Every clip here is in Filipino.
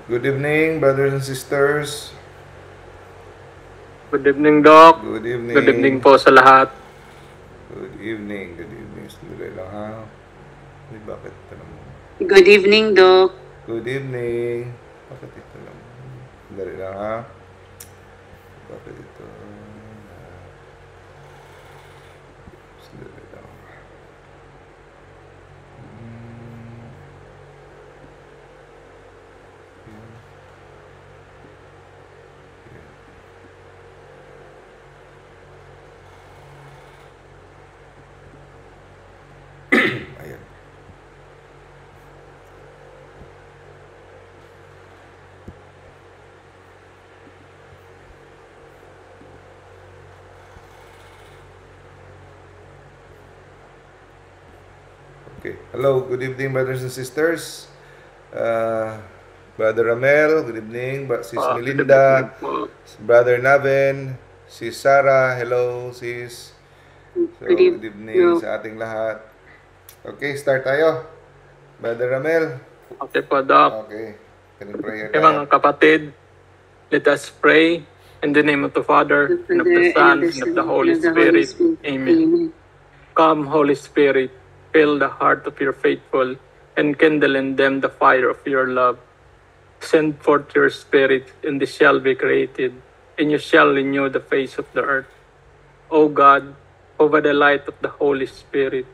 Good evening, brothers and sisters. Good evening, Doc. Good Good evening evening. po sa lahat. Good evening. Good evening. Sandali lang ha. Ay, bakit ito naman? Good evening, Doc. Good evening. Bakit ito naman? Sandali lang ha. Bakit ito? Sandali lang. Ayan. Okay. Hello, good evening, brothers and sisters. Brother Ramel, good evening. Sis Good Melinda, evening po. Brother Naven, Sis Sarah, hello sis. So, good evening sa ating lahat. Okay, start tayo. Brother Ramel. Okay po, Doc. Okay. Prayer Okay, mga kapatid, let us pray in the name of the Father, and of the Son, and of the Holy Spirit. Amen. Come, Holy Spirit, fill the heart of your faithful, and kindle in them the fire of your love. Send forth your Spirit, and they shall be created, and you shall renew the face of the earth. O God, who by the light of the Holy Spirit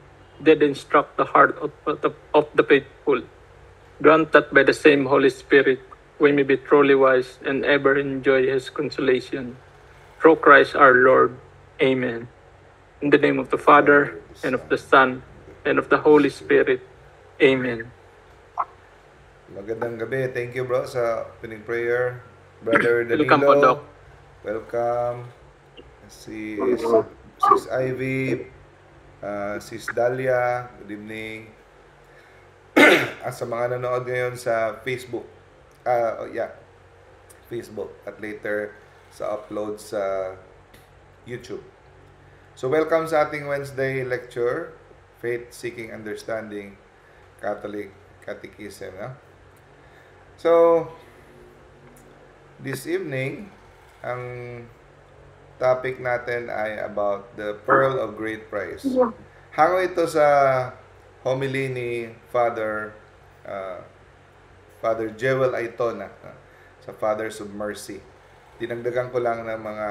did instruct the heart of the faithful, grant that by the same Holy Spirit we may be truly wise and ever enjoy His consolation. Through Christ our Lord. Amen. In the name of the Father, and of the Son, and of the Holy Spirit. Amen. Magandang gabi. Thank you, bro, sa opening prayer. Brother Danilo. Welcome po, Doc. Welcome. Sis Ivy, Sis Dalia, good evening. At sa mga nanonood ngayon sa Facebook, Facebook at later sa upload sa YouTube. So welcome sa ating Wednesday lecture, Faith Seeking Understanding, Catholic Catechism. So, this evening, ang topic natin ay about the Pearl of Great Price. Hango ito sa homily ni Father Jewel Aitona sa Fathers of Mercy. Dinagdagan ko lang ng mga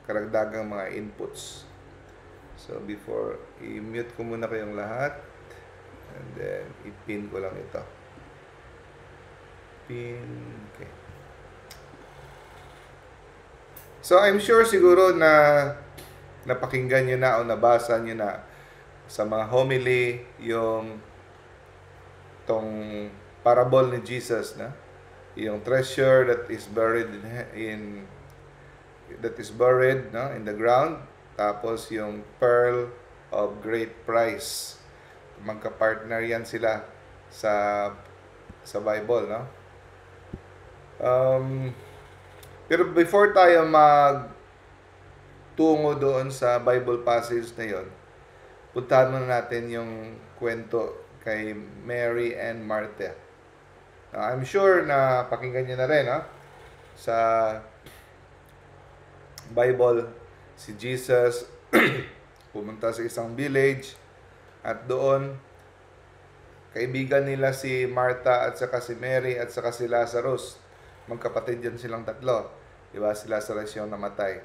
karagdagang mga inputs. So before, i-mute ko muna kayong lahat and then i-pin ko lang ito. Pin, okay. So I'm sure siguro na napakinggan nyo na o nabasa nyo na sa mga homily yung tong parable ni Jesus, na yung treasure that is buried in the ground, tapos yung pearl of great price. Magka-partner yan sila sa Bible, no? Pero before tayo tungo doon sa Bible passage na yon, puntahan muna natin yung kwento kay Mary and Martha. I'm sure na pakinggan nyo na rin, sa Bible, si Jesus pumunta sa isang village at doon kaibigan nila si Martha at saka si Mary at saka si Lazarus. Magkapatid yan silang tatlo. Diba? Si Lazarus yung namatay.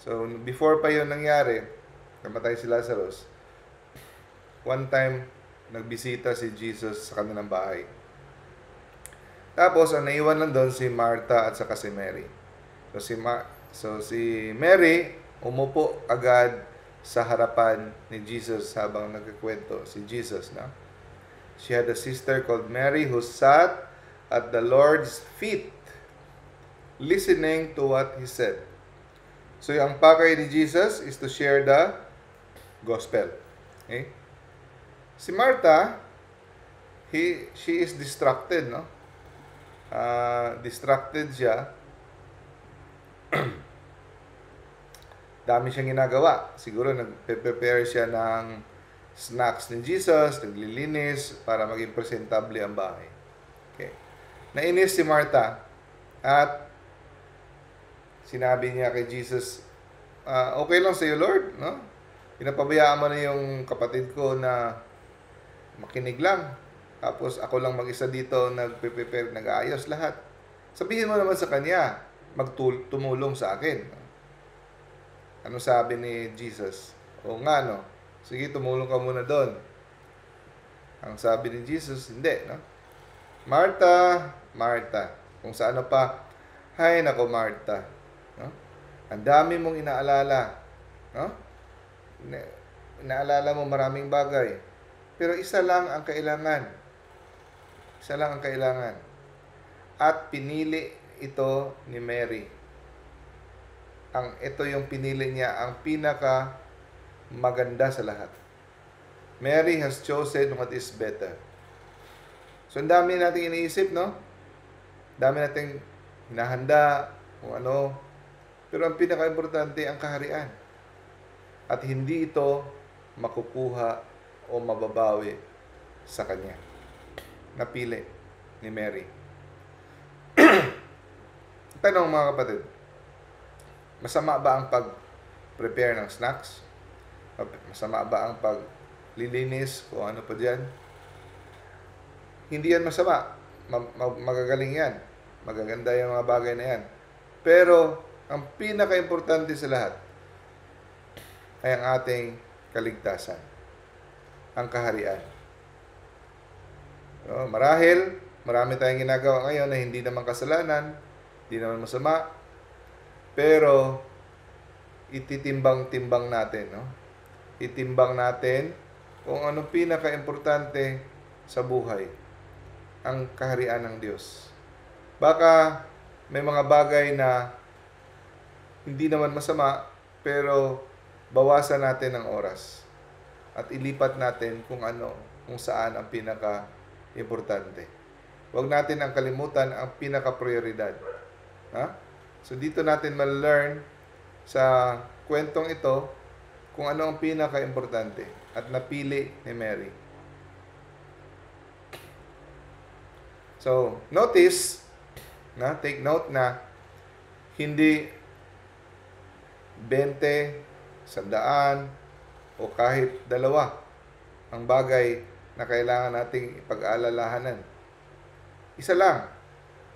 So, before pa yun nangyari, namatay si Lazarus, one time, nagbisita si Jesus sa kanilang bahay. Tapos, ang naiwan lang doon si Martha at saka si Mary. So, si Mary, umupo agad sa harapan ni Jesus habang nagkikwento si Jesus, na she had a sister called Mary who sat at the Lord's feet listening to what He said. So, yung pakay ni Jesus is to share the gospel. Okay? Si Martha, she is distracted, no? Distracted siya. Dami siyang ginagawa. Siguro nagpe-prepare siya ng snacks ni Jesus, naglilinis para maging presentable ang bahay. Okay. nainis si Martha at sinabi niya kay Jesus, okay lang sa iyo, Lord, no? Pinapabayaan mo na yung kapatid ko na makinig lang. Tapos ako lang mag-isa dito, nagpe-prepare, nag-aayos lahat. Sabihin mo naman sa kanya, tumulong sa akin. Ano sabi ni Jesus? O nga, no? Sige, tumulong ka muna doon. Ang sabi ni Jesus, hindi, no? Martha, Martha. Kung sa ano pa, hay nako Martha. No? Ang dami mong inaalala. No? Inaalala mo maraming bagay. Pero isa lang ang kailangan. Isa lang ang kailangan. At pinili ito ni Mary. Ito yung pinili niya, ang pinaka maganda sa lahat. Mary has chosen what is better. So, ang dami nating iniisip, no? Dami nating hinahanda, kung ano. Pero ang pinaka-importante, ang kaharian. At hindi ito makukuha o mababawi sa kanya. Napili ni Mary. Tanong mga kapatid, masama ba ang pag-prepare ng snacks? Masama ba ang paglilinis o ano pa dyan? Hindi yan masama. Magagaling yan. Magaganda yung mga bagay na yan. Pero, ang pinaka-importante sa lahat ay ang ating kaligtasan. Ang kaharian. So, marahil, marami tayong ginagawa ngayon na hindi naman kasalanan, hindi naman masama, pero ititimbang-timbang natin, no? Itimbang natin kung anong pinaka-importante sa buhay, ang kaharian ng Diyos. Baka may mga bagay na hindi naman masama, pero bawasan natin ang oras at ilipat natin kung saan ang pinaka-importante. Huwag natin ang kalimutan ang pinaka-prioridad. Ha? So dito natin ma-learn sa kwentong ito kung ano ang pinaka-importante at napili ni Mary. So, take note na hindi 20, 100, o kahit 2 ang bagay na kailangan nating ipag-aalalahanan. Isa lang.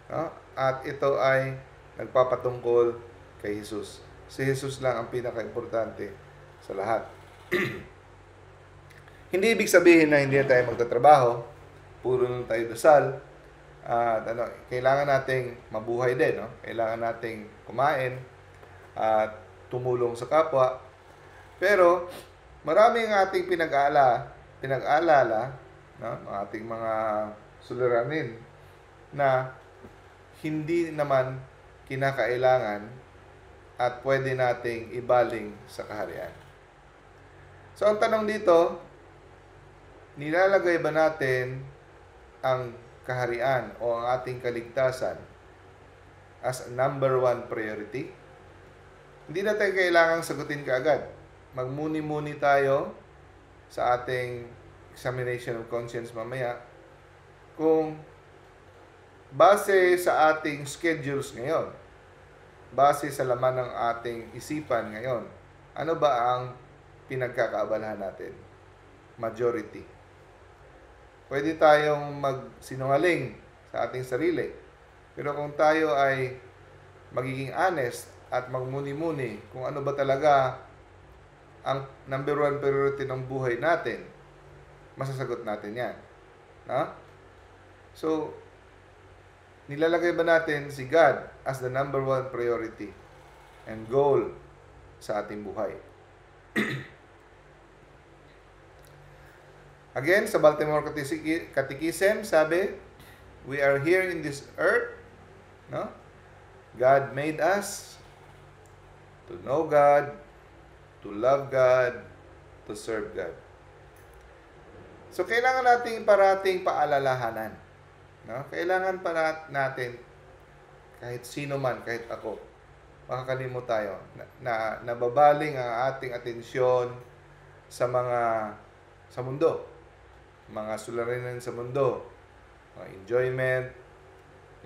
No? At ito ay nagpapatungkol kay Jesus. Si Jesus lang ang pinaka-importante sa lahat. Hindi ibig sabihin na hindi na tayo magtatrabaho, puro na tayo dasal, at kailangan nating mabuhay din, no? Kailangan nating kumain at tumulong sa kapwa. Pero maraming ating pinag-aalala, no? Ang ating mga suliranin na hindi naman kinakailangan at pwede nating ibaling sa kaharian. So, ang tanong dito, nilalagay ba natin ang kaharian o ang ating kaligtasan as number 1 priority? Hindi natin kailangang sagutin kaagad. Magmuni-muni tayo sa ating examination of conscience mamaya kung base sa ating schedules ngayon, base sa laman ng ating isipan ngayon, ano ba ang pinagkakaabalahan natin? Majority. Pwede tayong magsinungaling sa ating sarili. Pero kung tayo ay magiging honest at magmuni-muni kung ano ba talaga ang number 1 priority ng buhay natin, masasagot natin yan. No? So, nilalagay ba natin si God as the number 1 priority and goal sa ating buhay? Again, sa Baltimore Catechism, sabi, we are here in this earth, no? God made us to know God, to love God, to serve God. So, kailangan nating parating paalalahanan. No? Kailangan pa natin, kahit sino man, kahit ako, makakalimot tayo, na nababaling ang ating atensyon sa mundo. Mga suliranin sa mundo, mga enjoyment,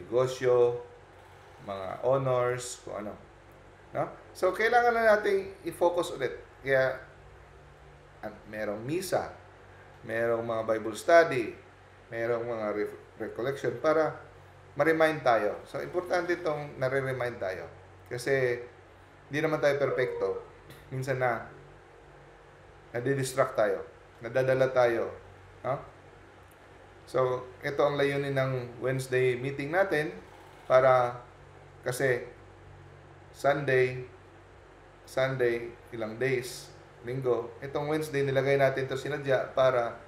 negosyo, mga honors, kung ano. No? So, kailangan na nating i-focus ulit. Kaya, merong misa, merong mga Bible study, merong mga recollection para ma-remind tayo. So, importante itong nare-remind tayo. Kasi, hindi naman tayo perfecto. Minsan na, nadidistract tayo. Nadadala tayo. No? So, ito ang layunin ng Wednesday meeting natin para kasi Sunday, ilang days, linggo. Itong Wednesday, nilagay natin ito sinadya para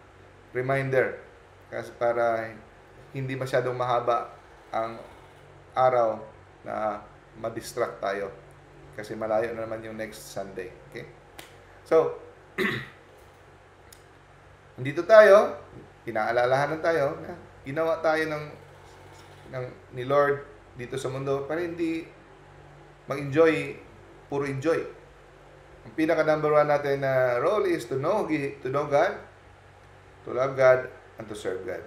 reminder. Kasi para hindi masyadong mahaba ang araw na ma-distract tayo. Kasi malayo na naman yung next Sunday. Okay? So, nandito tayo, pinaalalahanan tayo na ginawa tayo ni Lord dito sa mundo para hindi mag-enjoy, puro enjoy. Ang pinaka number 1 natin na role is to know God, to love God, and to serve God.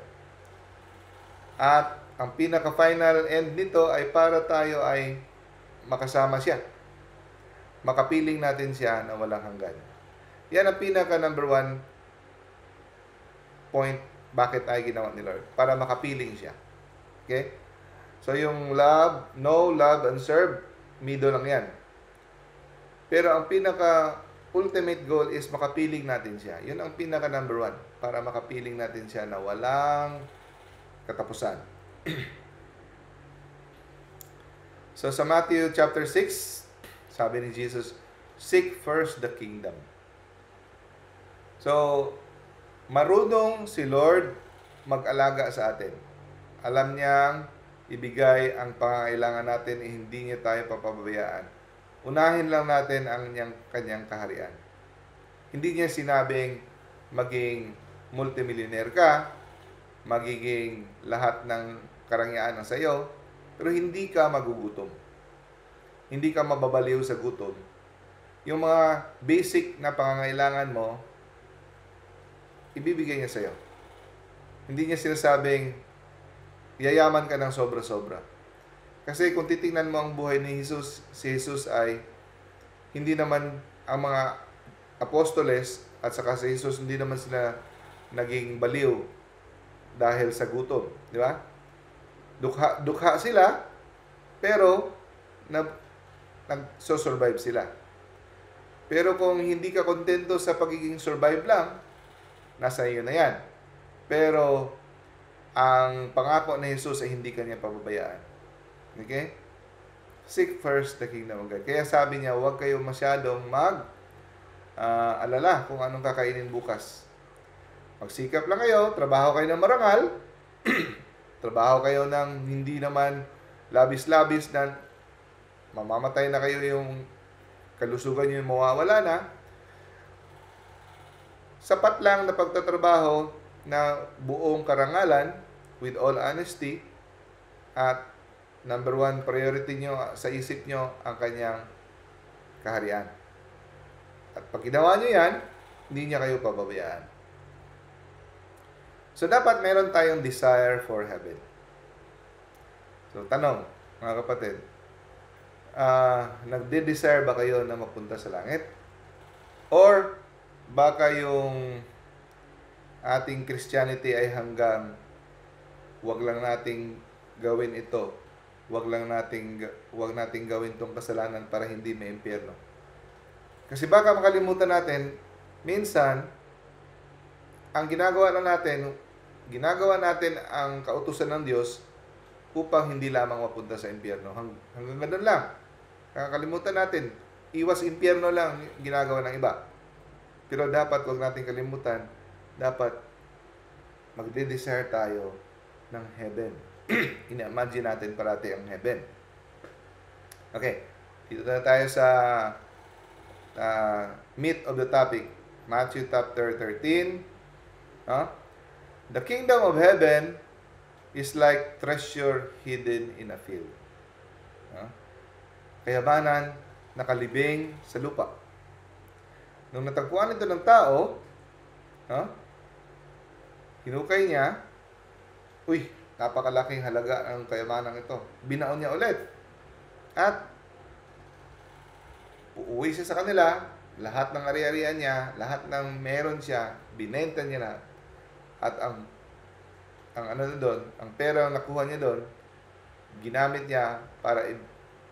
At ang pinaka final end nito ay para tayo ay makasama siya. Makapiling natin siya na walang hanggan. Yan ang pinaka number 1 point bakit ay ginawa ni Lord. Para makapiling siya. Okay? So yung love, know, love, and serve, middle lang yan. Pero ang pinaka ultimate goal is makapiling natin siya. Yun ang pinaka number 1. Para makapiling natin siya na walang katapusan. So sa Matthew chapter 6, sabi ni Jesus, seek first the kingdom. So, marunong si Lord mag-alaga sa atin. Alam niyang ibigay ang pangangailangan natin, hindi niya tayo papabayaan. Unahin lang natin ang kanyang kaharian. Hindi niya sinabing maging multimillionaire ka, magiging lahat ng karangyaan ang sayo, pero hindi ka magugutom. Hindi ka mababaliw sa gutom. Yung mga basic na pangangailangan mo, ibibigay niya sa'yo. Hindi niya sinasabing yayaman ka ng sobra-sobra. Kasi kung titingnan mo ang buhay ni Jesus, si Jesus ay hindi naman ang mga apostoles at saka si Jesus hindi naman sila naging baliw dahil sa gutom, di ba? Dukha sila, pero nagso-survive sila. Pero kung hindi ka kontento sa pagiging survive lang, nasa iyo na yan. Pero ang pangako ni Jesus ay hindi kanya pababayaan. Okay? Seek first the kingdom of God. Kaya sabi niya, huwag kayo masyadong alala kung anong kakainin bukas. Magsikap lang kayo, trabaho kayo ng marangal, trabaho kayo ng hindi naman labis-labis na mamamatay na kayo, yung kalusugan nyo yung mawawala na. Sapat lang na pagtatrabaho na buong karangalan with all honesty at number 1 priority nyo sa isip nyo ang kanyang kaharian. At pag ginawa nyo yan, hindi niya kayo pababayaan. So, dapat meron tayong desire for heaven. So, tanong, mga kapatid, nagde-desire ba kayo na mapunta sa langit? Or, baka yung ating Christianity ay hanggang wag lang nating gawin ito. Wag nating gawin tong kasalanan para hindi may impyerno. Kasi baka makalimutan natin, minsan, ang ginagawa natin ang kautusan ng Diyos upang hindi lamang mapunta sa impyerno. Hanggang ganun lang. Kakalimutan natin, iwas impyerno lang ginagawa ng iba. Pero dapat wag natin kalimutan, dapat magde-desire tayo ng heaven. Ina-imagine natin parati ang heaven. Okay, dito na tayo sa meat of the topic. Matthew chapter 13. The kingdom of heaven is like treasure hidden in a field. Kayamanan nakalibing sa lupa. Nung natagpuan ito ng tao, hinukay niya, napakalaking halaga ng kayamanan ito. Binaon niya ulit. At uuwi siya sa kanila, lahat ng ari-arian niya, lahat ng meron siya, binenta niya na. At ang ano doon, ang pera na nakuha niya doon, ginamit niya para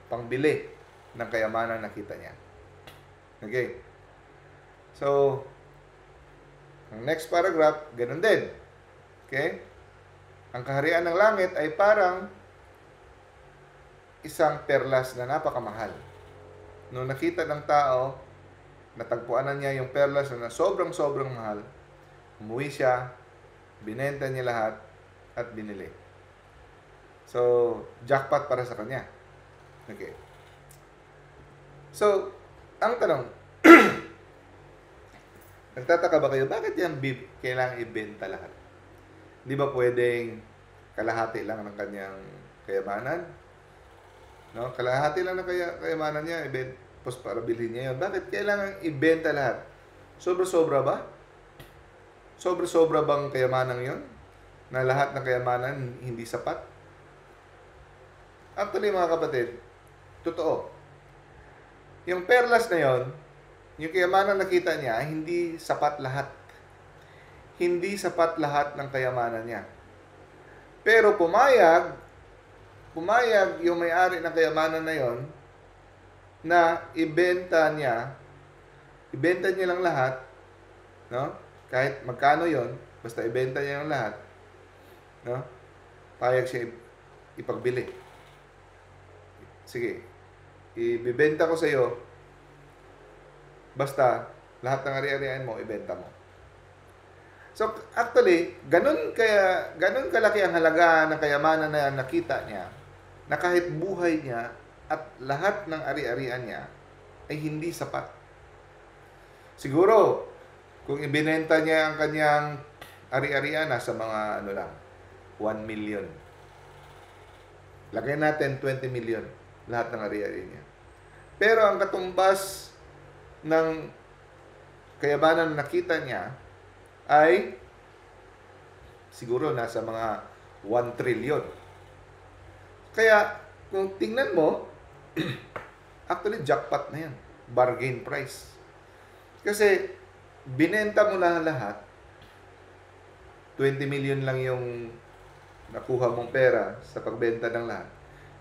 pangbili ng kayamanan na nakita niya. Okay. So, ang next paragraph, ganun din. Okay? Ang kaharian ng langit ay parang isang perlas na napakamahal. Nung nakita ng tao, natagpuan na niya yung perlas na sobrang mahal, umuwi siya, binenta niya lahat, at binili. So, jackpot para sa kanya. Okay. So, ang tanong, nagtataka ba kayo, bakit yan kailangan ibenta lahat? Di ba pwedeng kalahati lang ng kanyang kayamanan? No? Kalahati lang ng kayamanan niya, para bilhin niya yun. Bakit kailangan ibenta lahat? Sobra-sobra ba? Sobra-sobra bang kayamanan yun? Na lahat ng kayamanan hindi sapat? Actually, mga kapatid, totoo. Yung perlas na yon, yung kayamanan nakita niya, hindi sapat lahat. Hindi sapat lahat ng kayamanan niya. Pero pumayag yung may-ari ng kayamanan na yon na ibenta niya lang lahat, no? Kahit magkano yon, basta ibenta niya lang lahat, no? Payag siya ipagbili. Sige, ibibenta ko sa iyo, basta lahat ng ari-arian mo, ibenta mo. So, actually, ganun kalaki ang halaga ng kayamanan na nakita niya, na kahit buhay niya at lahat ng ari-arian niya ay hindi sapat. Siguro, kung ibinenta niya ang kanyang ari-arian sa mga 1 million. Lagay natin 20 million lahat ng ari-arian niya. Pero ang katumbas ng kayamanan na nakita niya ay siguro nasa mga 1 trillion. Kaya, kung tingnan mo, actually, jackpot na yan. Bargain price. Kasi, binenta mo na lahat, 20 million lang yung nakuha mong pera sa pagbenta ng lahat.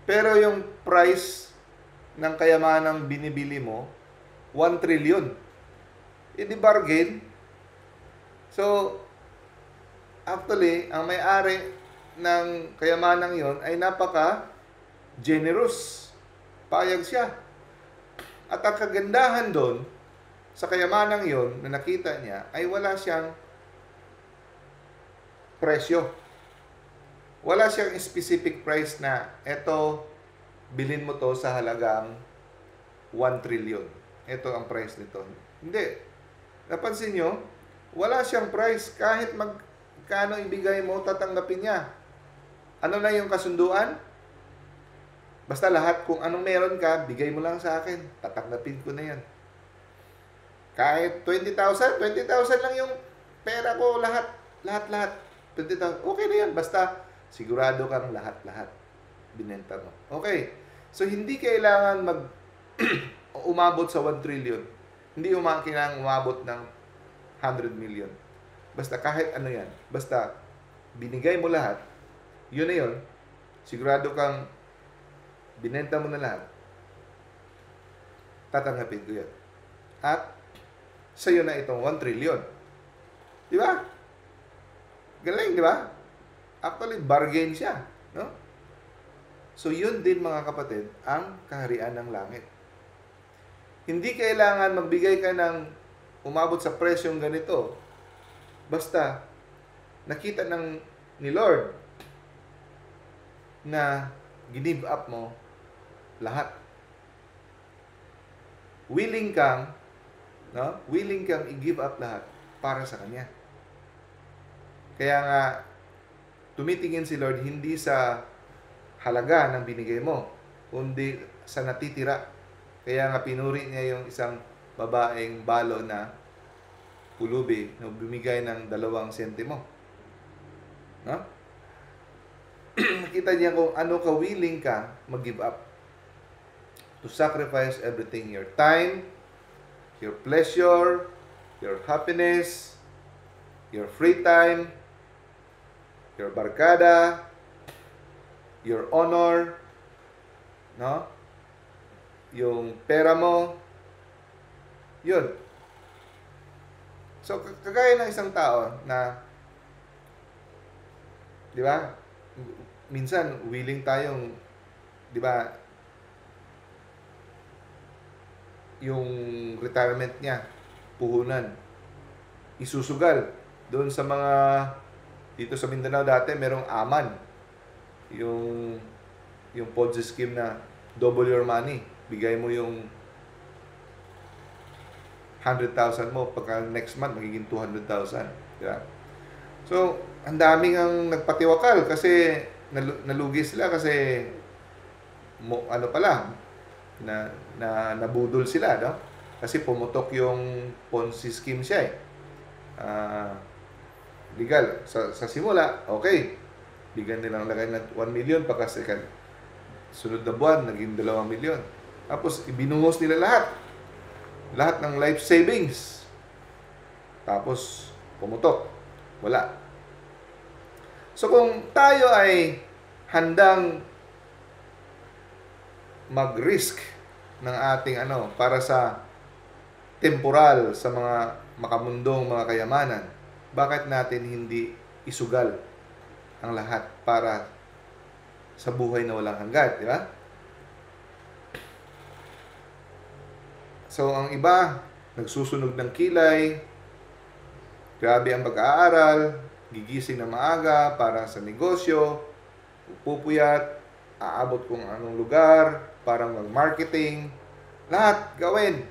Pero yung price ng kayamanang binibili mo, 1 trillion. Hindi bargain. So, actually, ang may-ari ng kayamanang yon ay napaka-generous. Payag siya. At ang kagandahan doon, sa kayamanang yon na nakita niya, ay wala siyang presyo. Wala siyang specific price na eto, bilhin mo to sa halagang 1 trillion. Ito ang price nito. Hindi. Napansin nyo, wala siyang price. Kahit magkano ibigay mo, tatanggapin niya. Ano na yung kasunduan? Basta lahat, kung anong meron ka, bigay mo lang sa akin. Tatanggapin ko na yan. Kahit 20,000 lang yung pera ko, lahat. 20,000, okay na yan. Basta, sigurado kang lahat. Binenta mo. Okay. So, hindi kailangan umabot sa 1 trillion. Hindi kailangan umabot ng 100 million. Basta kahit ano yan. Basta, binigay mo lahat. Yun na yun. Sigurado kang binenta mo na lahat. Tatanggapin ko yan. At, sa'yo na itong 1 trillion. Di ba? Galing, di ba? Actually, bargain siya. No? So, yun din mga kapatid, ang kaharian ng langit. Hindi kailangan magbigay ka ng umabot sa presyong ganito. Basta, nakita ni Lord na give up mo lahat. Willing kang i-give up lahat para sa Kanya. Kaya nga, tumitingin si Lord hindi sa halaga ng binigay mo, kundi sa natitira. Kaya nga pinuri niya yung isang babaeng balo na pulubi na bumigay ng 2 sentimo. No? makikita niya kung ano ka-willing ka mag-give up. To sacrifice everything. Your time, your pleasure, your happiness, your free time, your barkada, your honor, no? Yung pera mo, yun. So, kagaya ng isang tao na, di ba, minsan, willing tayong, di ba, yung retirement niya, puhunan, isusugal. Doon sa mga, dito sa Mindanao dati, merong aman. Yung Ponzi scheme na double your money. Bigay mo yung 100,000 mo, pagka next month, magiging 200,000. Diba? So, ang daming ang nagpatiwakal kasi nalugi sila kasi ano pala, nabudol sila, no? Kasi pumutok yung Ponzi scheme siya legal. Sa simula, okay. Bigyan nilang lagay ng 1 million pagka sunod na buwan, naging 2 million. Tapos, ibinuhos nila lahat. Lahat ng life savings. Tapos, pumutok. Wala. So, kung tayo ay handang mag-risk ng ating para sa temporal, sa mga makamundong mga kayamanan, bakit natin hindi isugal ang lahat para sa buhay na walang hanggan, di ba? So, ang iba, nagsusunog ng kilay, grabe ang pag-aaral, gigising na maaga para sa negosyo, pupuyat, aabot kung anong lugar, para mag-marketing, lahat gawin.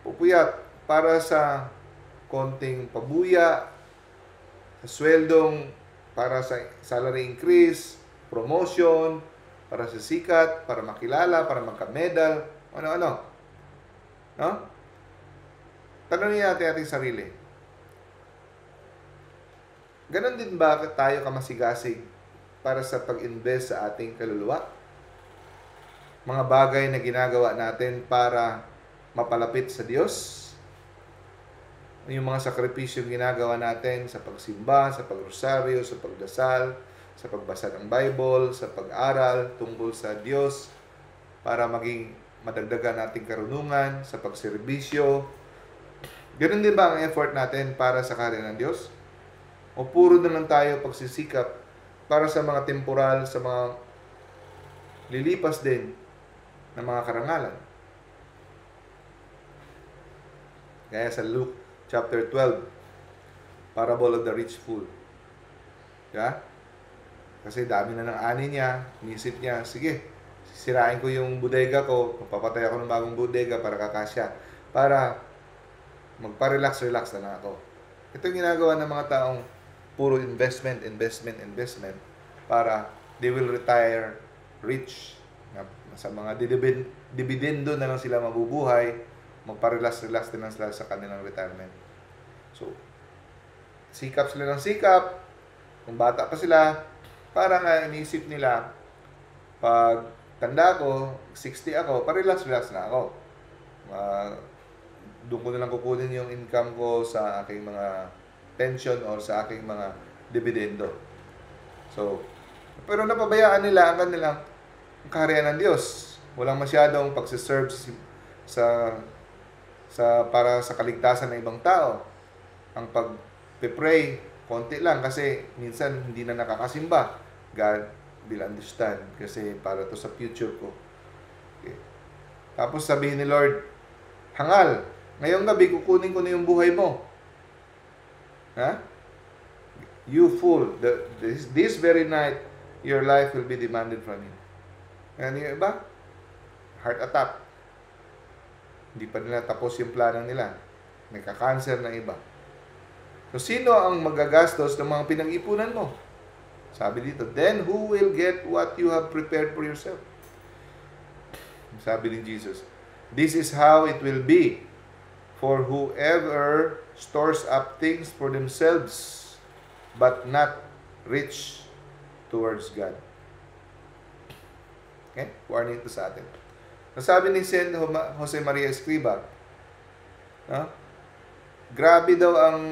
Pupuyat para sa konting pabuya, sa sweldong, para sa salary increase, promotion, para sa sikat, para makilala, para magka-medal, ano-ano. No? Tanongin natin ating sarili. Ganon din ba tayo kamasigasig para sa pag-invest sa ating kaluluwa? Mga bagay na ginagawa natin para mapalapit sa Diyos? Yung mga sakripisyong ginagawa natin sa pagsimba, sa pagrosaryo, sa pagdasal, sa pagbasa ng Bible, sa pag-aral tungkol sa Diyos para maging madagdagan nating karunungan sa pagserbisyo. Ganun din ba ang effort natin para sa kaharian ng Diyos? O puro na lang tayo pagsisikap para sa mga temporal, sa mga lilipas din na mga karangalan? Gaya sa Luke chapter 12, parable of the rich fool. Yeah? Kasi dami na ng ani niya, nisip niya, sige, sirain ko yung bodega ko, papatay ako ng bagong bodega para kakasya, para magpa-relax na lang ako. Ito yung ginagawa ng mga taong puro investment para they will retire rich. Sa mga dividendo na lang sila mabubuhay, magpa-relax din lang sila sa kanilang retirement. So, sikap sila ng sikap, kung bata pa sila, para nga inisip nila, pag tanda ko, 60 ako, pa-relax na ako. Doon ko na lang kukunin yung income ko sa aking mga pension or sa aking mga dividendo. So, pero napabayaan nila ang kanilang kaharian ng Diyos. Walang masyadong pagsiserve para sa kaligtasan ng ibang tao. Ang pag-pray, konti lang kasi minsan hindi na nakakasimba. God will understand kasi para to sa future ko. Okay. Tapos sabihin ni Lord, hangal, ngayong gabi kukunin ko na yung buhay mo. Ha? You fool, this very night, your life will be demanded from you. Ngayon yung iba, heart attack. Hindi pa nila tapos yung plano nila. May ka-cancer na iba. So, sino ang magagastos ng mga pinag-ipunan mo? Sabi dito, then who will get what you have prepared for yourself? Sabi ni Jesus, this is how it will be for whoever stores up things for themselves but not rich towards God. Okay? Warning ito sa atin. Nasabi ni Saint Jose Maria Escriba, grabe daw ang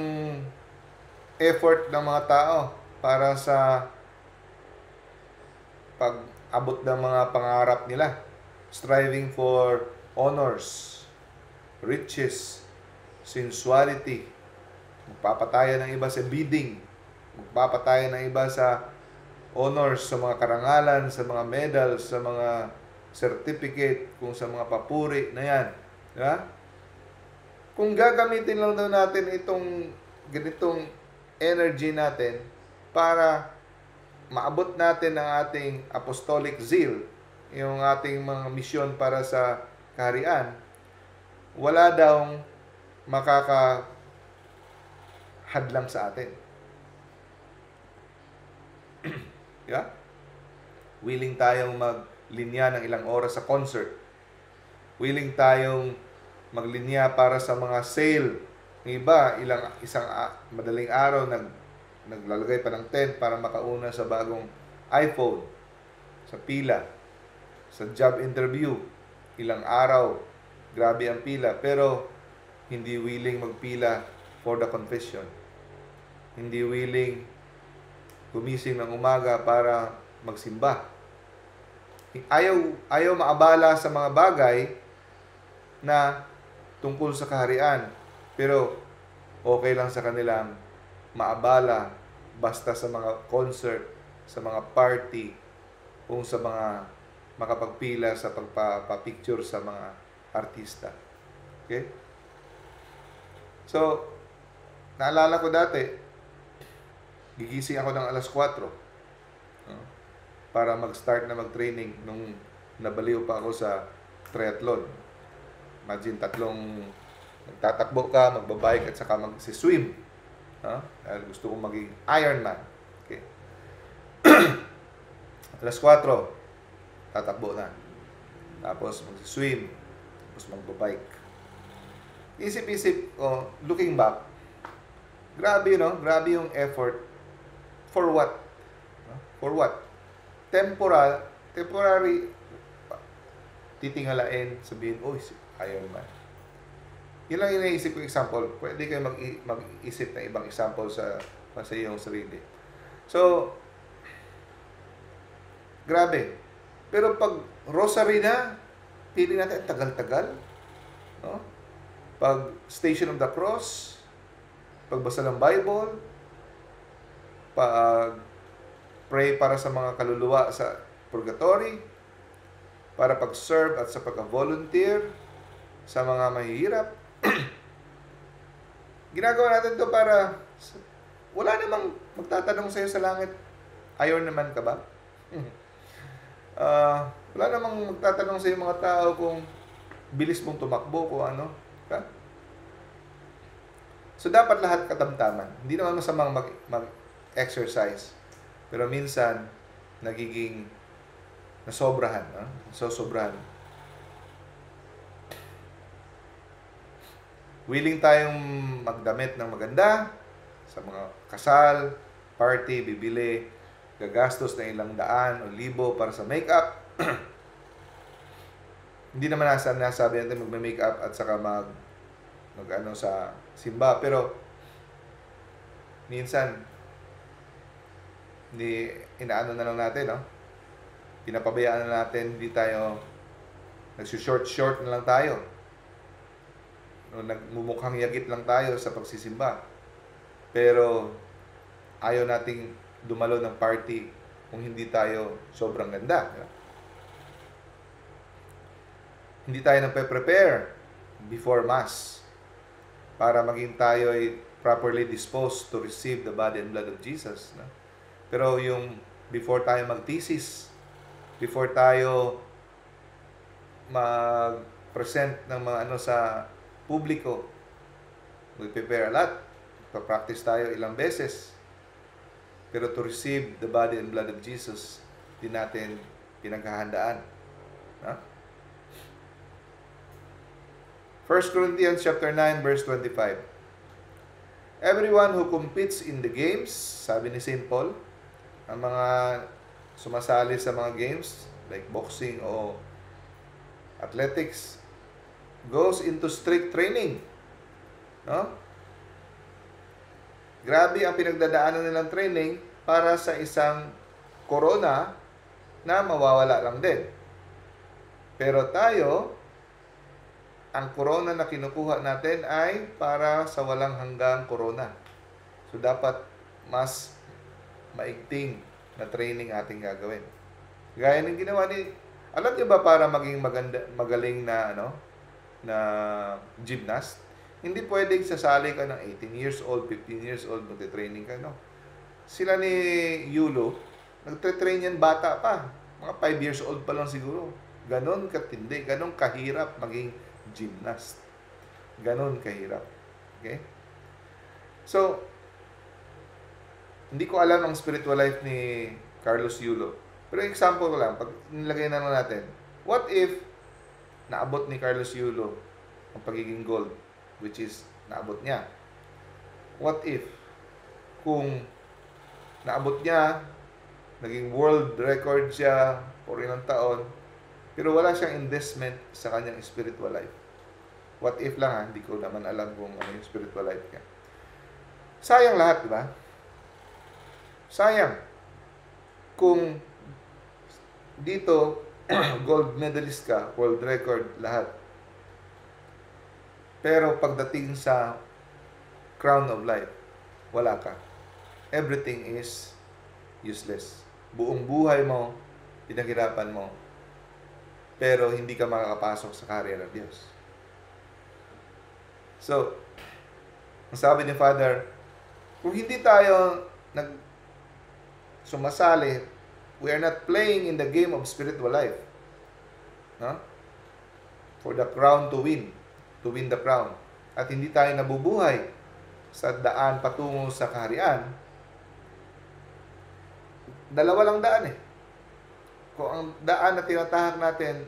effort ng mga tao para sa pag-abot ng mga pangarap nila. Striving for honors, riches, sensuality. Magpapatayan ng iba sa bidding. Magpapatayan ng iba sa honors, sa mga karangalan, sa mga medals, sa mga certificate, kung sa mga papuri na yan. Diba? Kung gagamitin lang daw natin itong ganitong energy natin para maabot natin ang ating apostolic zeal, yung ating mga misyon para sa kaharian, wala daw makakahadlang sa atin. Yeah? Willing tayong maglinya ng ilang oras sa concert. Willing tayong maglinya para sa mga sale. Ng iba, isang madaling araw naglalagay pa ng tent para makauna sa bagong iPhone, sa pila, sa job interview, ilang araw, grabe ang pila, pero hindi willing magpila for the confession. Hindi willing gumising ng umaga para magsimba. Ayaw maabala sa mga bagay na tungkol sa kaharian, pero okay lang sa kanilang maabala basta sa mga concert, sa mga party, kung sa mga makapagpila sa pagpapicture sa mga artista. Okay? So, naalala ko dati, gigising ako ng alas 4 para mag-start na mag-training nung nabaliw pa ako sa triathlon. Imagine, nagtatakbo ka, magbabike at saka mag-swim. Dahil gusto kong maging Ironman. Okay. Alas 4, tatakbo na. Tapos mag-swim. Tapos magbabike. Isip-isip, looking back, grabe, grabe yung effort. For what? For what? Temporary, titingalain, sabihin, Ironman. Yun lang iniisip ko example. Pwede kayo mag-isip ng ibang example sa iyong sarili. So, grabe. Pero pag rosary na, feeling natin, tagal-tagal. No? Pag Station of the Cross, pagbasa ng Bible, pag pray para sa mga kaluluwa sa purgatory, para pag-serve at sa pag-volunteer sa mga mahihirap. Ginagawa natin to para wala namang magtatanong sa'yo sa langit, Iron naman ka ba? Wala namang magtatanong sa'yo mga tao kung bilis mong tumakbo, kung ano. Okay? So, dapat lahat katamtaman. Hindi naman masamang mag-exercise. Pero minsan, nagiging nasobrahan. Sosobrahan. Willing tayong magdamit ng maganda sa mga kasal, party, bibili, gagastos na ilang daan o libo para sa makeup. Hindi naman nasabi natin magme-makeup at saka mag sa simba, pero minsan hindi inaano na lang natin, pinapabayaan na natin, hindi tayo nagsushort na lang tayo. Nagmumukhang yagit lang tayo sa pagsisimba. Pero ayaw nating dumalo ng party kung hindi tayo sobrang ganda. Hindi tayo nagpe-prepare before Mass para maging tayo ay properly disposed to receive the body and blood of Jesus. Pero yung before tayo mag-thesis, before tayo mag-present ng mga sa publiko, we prepare a lot. Pa-practice tayo ilang beses. Pero to receive the body and blood of Jesus, di natin pinaghahandaan. 1 Corinthians chapter 9 verse 25. Everyone who competes in the games, sabi ni St. Paul, ang mga sumasali sa mga games, like boxing o athletics, goes into strict training. No? Grabe ang pinagdadaanan nilang training para sa isang corona na mawawala lang din. Pero tayo, ang corona na kinukuha natin ay para sa walang hanggang corona. So, dapat mas maigting na training ating gagawin. Gaya ng ginawa ni, alam niyo ba para maging magaling na, na gymnast, hindi pwedeng sasali ka ng 18 years old, 15 years old, magte-training ka, no? Sila ni Yulo, nagte-train yan bata pa. Mga 5 years old pa lang siguro. Ganon katindi, ganon kahirap maging gymnast. Ganon kahirap. Okay? So, hindi ko alam ang spiritual life ni Carlos Yulo. Pero example ko lang, pag nilagay na natin, what if naabot ni Carlos Yulo ang pagiging gold, which is naabot niya? What if kung naabot niya, naging world record siya for ilang taon, pero wala siyang investment sa kanyang spiritual life? What if lang ha, hindi ko naman alam kung ano yung spiritual life niya. Sayang lahat, di ba? Sayang. Kung dito, gold medalist ka, world record, lahat. Pero pagdating sa crown of life, wala ka. Everything is useless. Buong buhay mo, pinaghirapan mo, pero hindi ka makakapasok sa karya ng Diyos. So, ang sabi ni Father, kung hindi tayo sumasali, we are not playing in the game of spiritual life. No? For the crown to win the crown. At hindi tayo nabubuhay sa daan patungo sa kaharian. Dalawa lang daan eh. Kung ang daan na tinatahak natin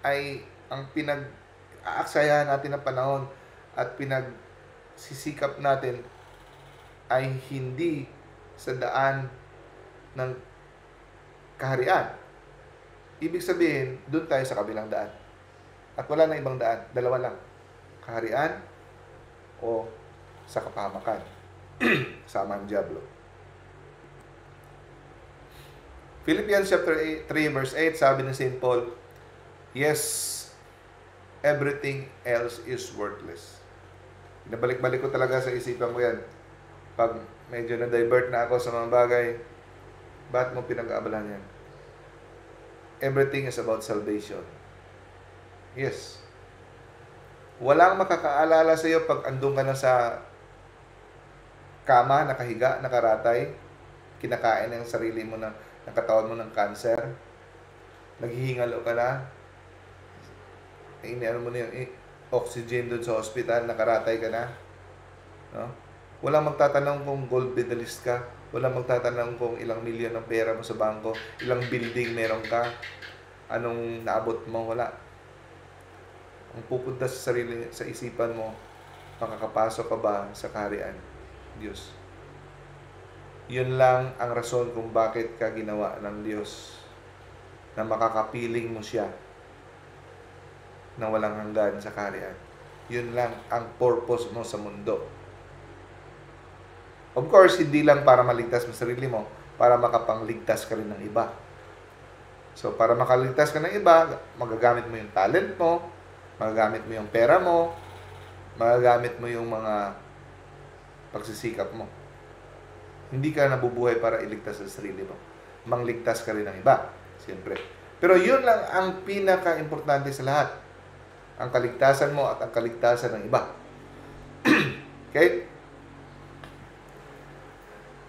ay ang pinag-aaksayahan natin ng panahon at pinagsisikap natin ay hindi sa daan ng kaharian, ibig sabihin, doon tayo sa kabilang daan. At wala na ibang daan. Dalawa lang. Kaharian o sa kapahamakan. Sama ang diablo. Philippians chapter 3 verse 8, sabi ni St. Paul, yes, everything else is worthless. Nabalik-balik ko talaga sa isipan ko yan. Pag medyo na-divert na ako sa mga bagay, bakit mo pinag-aabalahan yan? Everything is about salvation. Yes. Walang makakaalala sa iyo pag andun ka na sa kama, nakahiga, nakaratay, kinakain ng sarili mo ng katawan mo ng cancer, naghihingalo ka na, iniano mo na yung oxygen doon sa hospital, nakaratay ka na. No? Walang magtatanong kung gold medalist ka, walang magtatanong kung ilang milyon ang pera mo sa bangko, ilang building meron ka, anong naabot mo, wala. Ang pupunta sa sarili, sa isipan mo, makakapasok ka ba sa kaharian Diyos? Yun lang ang rason kung bakit ka ginawa ng Diyos, na makakapiling mo siya na walang hanggan sa kaharian. Yun lang ang purpose mo sa mundo. Of course, hindi lang para maligtas mo sarili mo, para makapangligtas ka rin ng iba. So, para makaligtas ka ng iba, magagamit mo yung talent mo, magagamit mo yung pera mo, magagamit mo yung mga pagsisikap mo. Hindi ka nabubuhay para iligtas sa sarili mo. Mangligtas ka rin ng iba, siyempre. Pero yun lang ang pinaka-importante sa lahat. Ang kaligtasan mo at ang kaligtasan ng iba. Okay?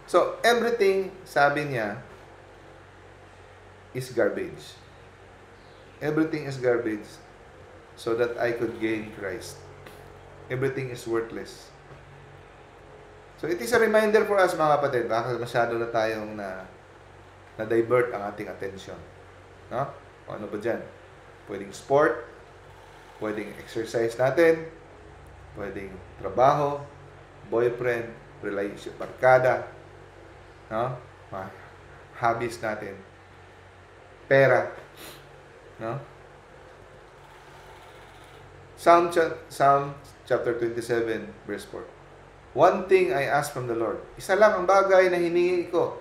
So, everything, sabi niya, is garbage. Everything is garbage so that I could gain Christ. Everything is worthless. So, it is a reminder for us, mga kapatid, baka masyado na tayong na-divert ang ating attention. No? O ano ba dyan? Pwedeng sport, pwedeng exercise natin, pwedeng trabaho, boyfriend, relationship, barkada, no? Mga hobbies natin, pera. No? Psalm chapter 27, verse 4. One thing I ask from the Lord. Isa lang ang bagay na hiningi ko.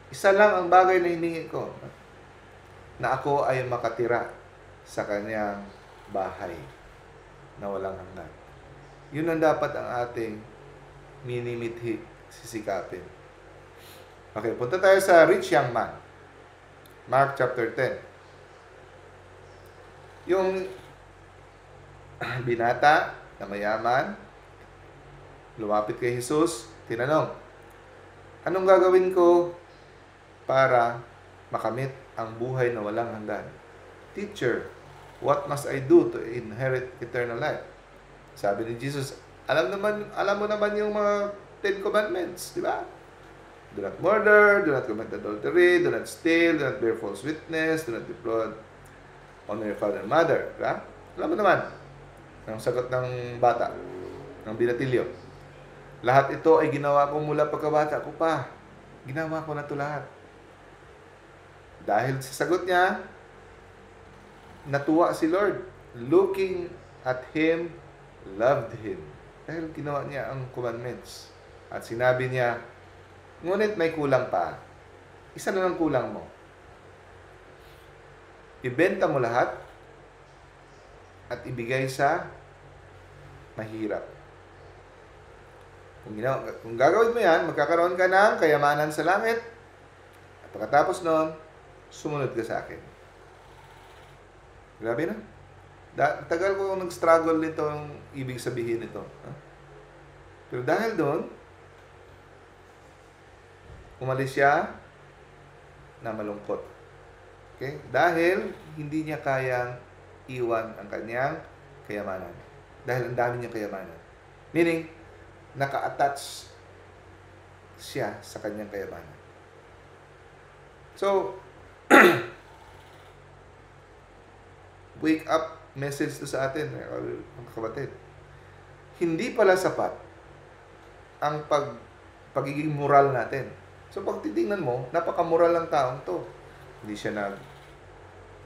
Isa lang ang bagay na hiningi ko. Na ako ay makatira sa kanyang bahay na walang hanggan. Yun ang dapat ang ating minimithi, sisikapin. Okay, punta tayo sa rich young man. Mark chapter 10. Yung binata na mayaman, lumapit kay Jesus, tinanong, anong gagawin ko para makamit ang buhay na walang hanggan? Teacher, what must I do to inherit eternal life? Sabi ni Jesus, alam mo naman yung mga 10 commandments, di ba? Do not murder, do not commit adultery, do not steal, do not bear false witness, do not defraud, honor your father and mother. Di ba? Alam mo naman, ang sagot ng bata, ng binatilyo. Lahat ito ay ginawa ko mula pagkabata ko pa. Ginawa ko na ito lahat. Dahil sa sagot niya, natuwa si Lord. Looking at him, loved him. Dahil ginawa niya ang commandments. At sinabi niya, ngunit may kulang pa. Isa na lang kulang mo. Ibenta mo lahat at ibigay sa mahirap. Kung gagawin mo yan, magkakaroon ka ng kayamanan sa langit. At pagkatapos nun, sumunod ka sa akin. Grabe na. Tagal ko nag-struggle nito ang ibig sabihin nito. Pero dahil doon, umalis siya na malungkot. Okay? Dahil hindi niya kayang iwan ang kanyang kayamanan. Dahil ang dami niyang kayamanan. Meaning, naka-attach siya sa kanyang kayamanan. So, wake up message to sa atin, mga kapatid. Hindi pala sapat ang pagiging moral natin. So, pag titingnan mo, napaka-moral ng taong to. Hindi siya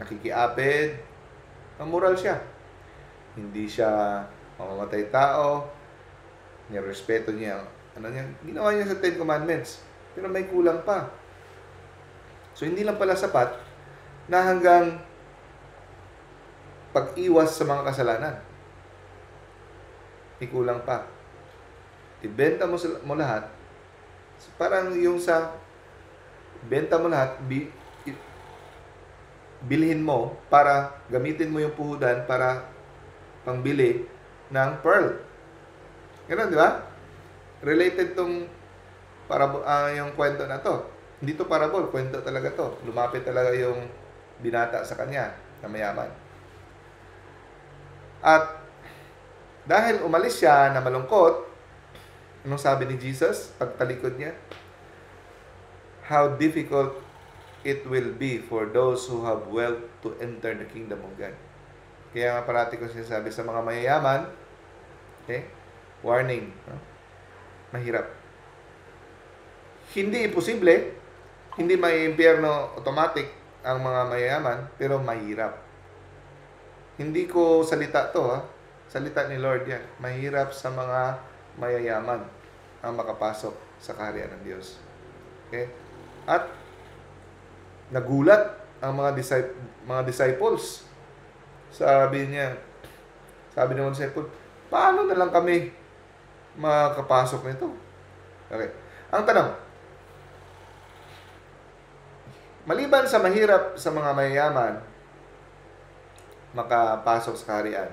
nakikiapid. Moral siya. Hindi siya mamamatay tao. Nirespeto niya. Ginawa niya sa 10 Commandments. Pero may kulang pa. So, hindi lang pala sapat na hanggang pag-iwas sa mga kasalanan. May kulang pa. Ibenta mo lahat. Parang yung sa benta mo lahat, bilhin mo para gamitin mo yung puhunan para pangbili ng pearl. Ganun, di ba? Related tong yung kwento na to. Hindi to parable, kwento talaga to. Lumapit talaga yung binata sa kanya na mayaman. At dahil umalis siya na malungkot, anong sabi ni Jesus pagtalikod niya? How difficult it will be for those who have wealth to enter the kingdom of God. Kaya nga parati ko sinasabi sa mga mayayaman, okay? Warning, no? Mahirap. Hindi imposible, hindi may impyerno automatic ang mga mayayaman, pero mahirap. Hindi ko salita to, ha? Salita ni Lord yan. Mahirap sa mga mayayaman ang makapasok sa kaharian ng Diyos. Okay? At nagulat ang mga disciples. Sabi ng mga disciples, paano na lang kami makapasok nito? Okay. Ang tanong, maliban sa mahirap sa mga mayayaman makapasok sa kaharian,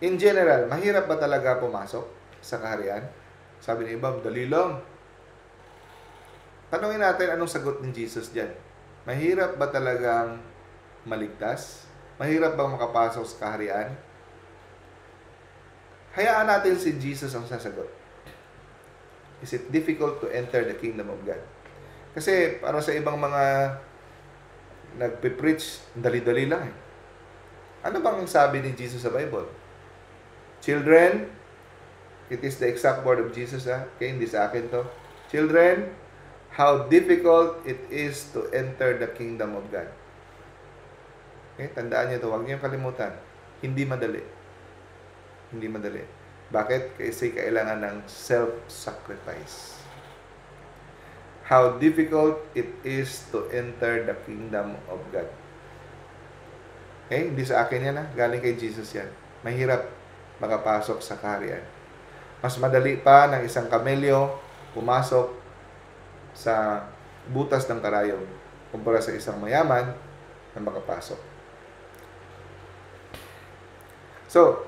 in general, mahirap ba talaga pumasok sa kaharian? Sabi ng iba, dali lang. Tanungin natin anong sagot ni Jesus dyan. Mahirap ba talagang maligtas? Mahirap bang makapasok sa kaharian? Hayaan natin si Jesus ang sasagot. Is it difficult to enter the kingdom of God? Kasi para sa ibang mga nagpe-preach, dali-dali lang eh. Ano bang sabi ni Jesus sa Bible? Children, it is the exact word of Jesus, ha? Okay, hindi sa akin to. Children, how difficult it is to enter the kingdom of God. Okay? Tandaan niyo ito, huwag niyo kalimutan. Hindi madali. Hindi madali. Bakit? Kasi kailangan ng self-sacrifice. How difficult it is to enter the kingdom of God. Okay? Hindi sa akin yan, ha? Galing kay Jesus yan. Mahirap makapasok sa kaharian. Mas madali pa ng isang kamelyo pumasok sa butas ng karayom kumpara sa isang mayaman na makapasok. So,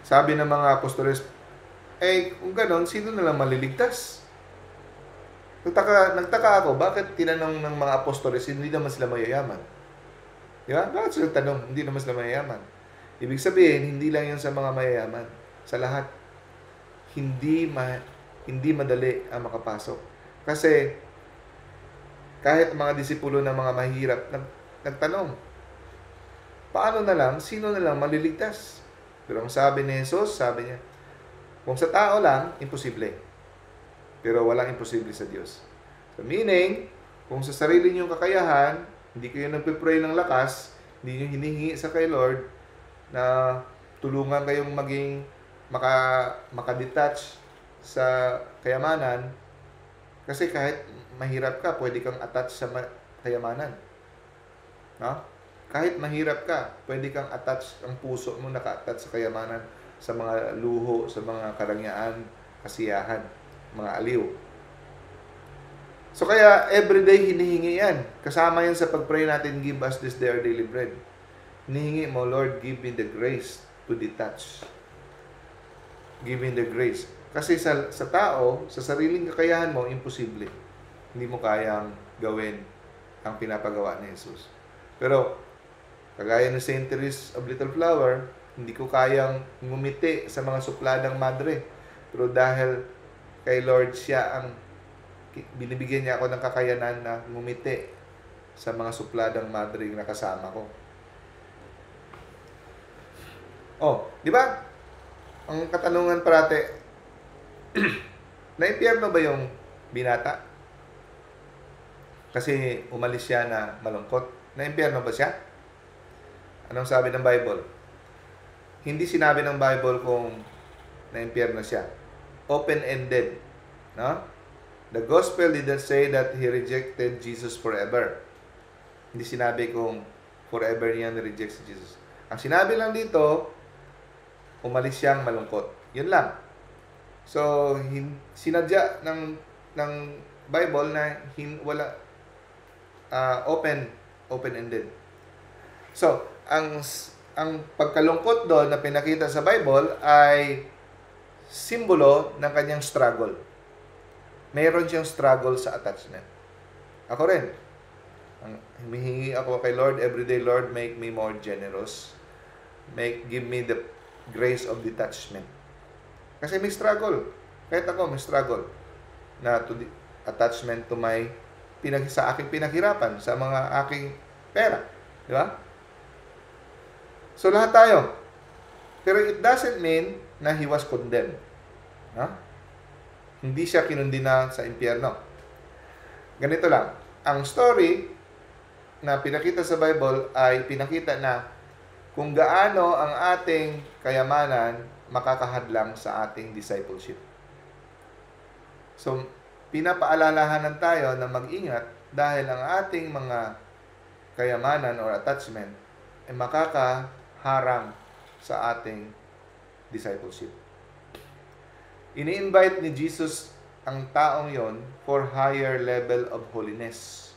sabi ng mga apostoles, kung ganon, sino na lang maliligtas? Nagtaka ako, bakit tinanong ng mga apostoles, hindi naman sila mayayaman? Di ba? Bakit sila tanong, hindi naman sila mayayaman? Ibig sabihin, hindi lang yun sa mga mayayaman. Sa lahat. Hindi madali ang makapasok. Kasi, kahit mga disipulo ng mga mahirap, nagtanong, paano na lang, sino na lang maliligtas? Pero ang sabi ni Jesus, sabi niya, kung sa tao lang, imposible. Pero walang imposible sa Diyos. So meaning, kung sa sarili niyong kakayahan, hindi kayo nagpipray ng lakas, hindi niyo hinihingi sa kay Lord na tulungan kayong maging makadetach sa kayamanan, kasi kahit mahirap ka, pwede kang attach sa kayamanan. No? Kahit mahirap ka, pwede kang attach, ang puso mo naka-attach sa kayamanan, sa mga luho, sa mga karangyaan, kasiyahan, mga aliw. So kaya, everyday hinihingi yan. Kasama yan sa pag-pray natin, give us this day our daily bread. Hinihingi mo, Lord, give me the grace to detach. Give me the grace. Kasi sa tao, sa sariling kakayahan mo, imposible. Hindi mo kayang gawin ang pinapagawa ni Jesus. Pero, kagaya ng Saint Teresa of Little Flower, hindi ko kayang ngumiti sa mga supladang madre. Pero dahil kay Lord, siya ang binibigyan niya ako ng kakayanan na ngumiti sa mga supladang madre na kasama ko. Oh, di ba? Ang katanungan parate, na-impyerno ba yung binata? Kasi umalis siya na malungkot. Na-impyerno ba siya? Anong sabi ng Bible? Hindi sinabi ng Bible kung na-impyerno siya. Open-ended. No? The gospel didn't say that he rejected Jesus forever. Hindi sinabi kung forever niya na-reject si Jesus. Ang sinabi lang dito, umalis siyang malungkot. Yun lang. So, sinadya ng Bible na wala open-ended. So, ang pagkalungkot doon na pinakita sa Bible ay simbolo ng kanyang struggle. Mayroon siyang struggle sa attachment. Ako rin. Humihingi ako kay Lord everyday, Lord, make me more generous. Give me the grace of detachment. Kasi may struggle. Kahit ako, may struggle na attachment to sa aking pinaghirapan, sa mga aking pera. Di ba? So, lahat tayo. Pero it doesn't mean na he was condemned. Ha? Hindi siya kinundina sa impyerno. Ganito lang. Ang story na pinakita sa Bible ay pinakita na kung gaano ang ating kayamanan makakahadlang sa ating discipleship. So, pinapaalalahanan tayo na mag-ingat dahil ang ating mga kayamanan or attachment ay makakaharang sa ating discipleship. Ini-invite ni Jesus ang taong yon for higher level of holiness.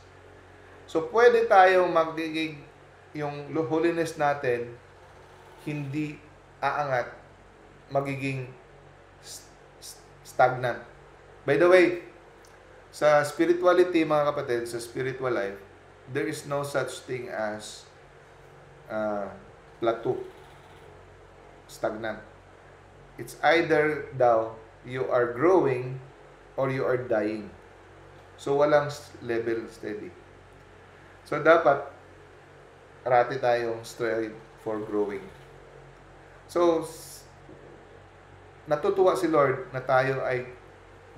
So, pwede tayong magiging yung holiness natin hindi aangat, magiging stagnant. By the way, sa spirituality, mga kapatid, sa spiritual life, there is no such thing as plateau, stagnant. It's either daw you are growing or you are dying. So, walang level steady. So, dapat arati tayong strive for growing. So, natutuwa si Lord na tayo ay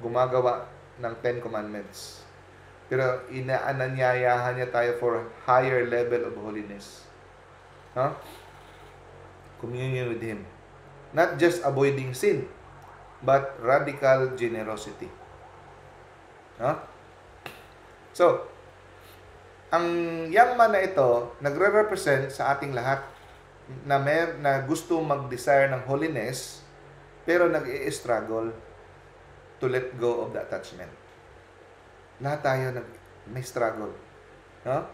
gumagawa ng 10 Commandments. Pero inaanyayahan niya tayo for higher level of holiness. No? Communion with Him. Not just avoiding sin, but radical generosity. No? So, ang young man na ito, nagre-represent sa ating lahat na gusto mag-desire ng holiness, pero nag-i-struggle to let go of the attachment. Lahat tayo may struggle. No?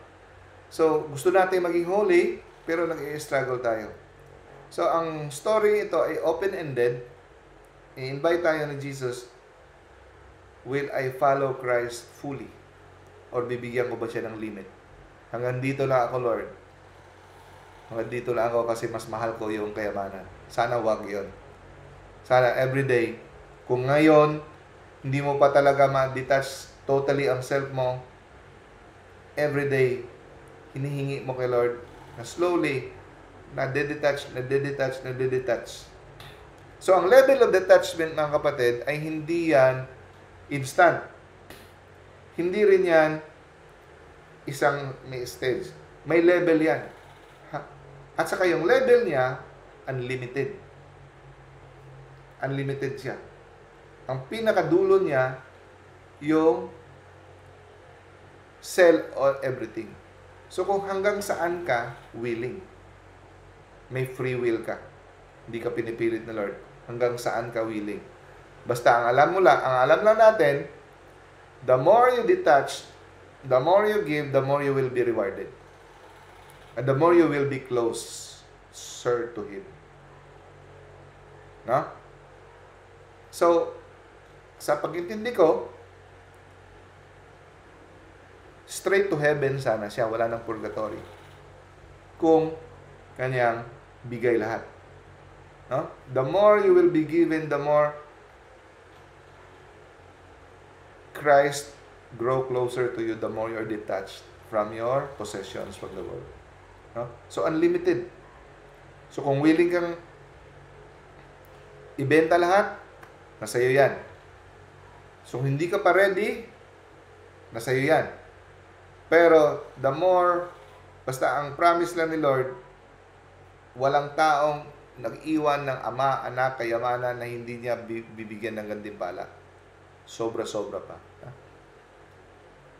So, gusto natin maging holy, pero nag-i-struggle tayo. So, ang story ito ay open-ended. I-invite tayo ni Jesus, will I follow Christ fully? Or bibigyan ko ba siya ng limit? Hanggang dito lang ako, Lord. Hanggang dito lang ako kasi mas mahal ko yung kayamanan. Sana wag yon. Sana everyday. Kung ngayon, hindi mo pa talaga ma-detach totally ang self mo, everyday, hinihingi mo kay Lord na slowly, na-detach. So, ang level of detachment, mga kapatid, ay hindi yan instant. Hindi rin yan isang may stage. May level yan. At saka yung level niya, unlimited. Unlimited siya. Ang pinakadulo niya, yung sell all everything. So, kung hanggang saan ka willing, may free will ka. Hindi ka pinipilit na Lord. Hanggang saan ka willing. Basta ang alam lang natin, the more you detach, the more you give, the more you will be rewarded. And the more you will be closer to Him. No? So, sa pag-intindi ko, straight to heaven sana siya, wala ng purgatory. Kung kanyang bigay lahat. No? The more you will be given, the more Christ grow closer to you, the more you are detached from your possessions from the world. No? So, unlimited. So, kung willing kang ibenta lahat, nasa iyo yan. So, hindi ka pa ready, nasa iyo yan. Pero, the more, basta ang promise lang ni Lord, walang taong nag-iwan ng ama, anak, kayamanan na hindi niya bibigyan ng gantimpala. Sobra-sobra pa.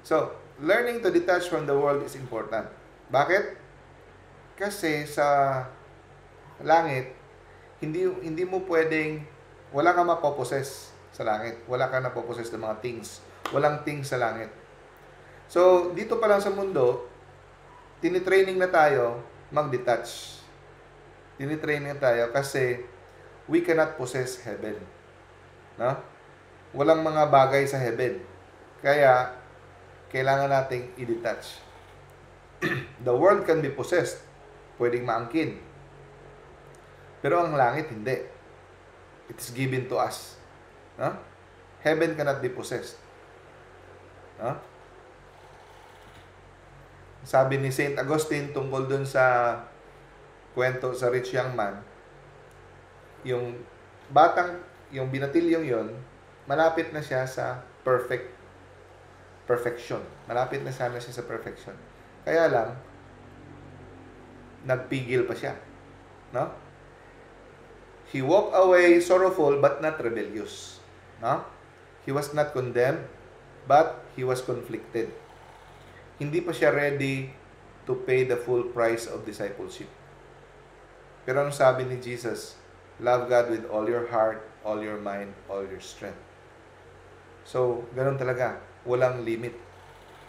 So, learning to detach from the world is important. Bakit? Kasi sa langit, hindi mo pwedeng, wala kang mapoposes sa langit. Wala kang napoposes ng mga things. Walang things sa langit. So, dito pa lang sa mundo, tinitraining na tayo mag-detach. Tinitraining na tayo kasi we cannot possess heaven. No? Walang mga bagay sa heaven. Kaya, kailangan nating i-detach. The world can be possessed. Pwedeng maangkin. Pero ang langit, hindi. It's given to us. No? Heaven cannot be possessed. No? Sabi ni Saint Augustine tungkol dun sa kwento sa rich young man, yung yung binatilyong yon, malapit na siya sa perfection. Malapit na sana siya sa perfection. Kaya lang, nagpigil pa siya. No? He walked away sorrowful but not rebellious. No? He was not condemned, but he was conflicted. Hindi pa siya ready to pay the full price of discipleship. Pero anong sabi ni Jesus? Love God with all your heart, all your mind, all your strength. So, ganun talaga. Walang limit.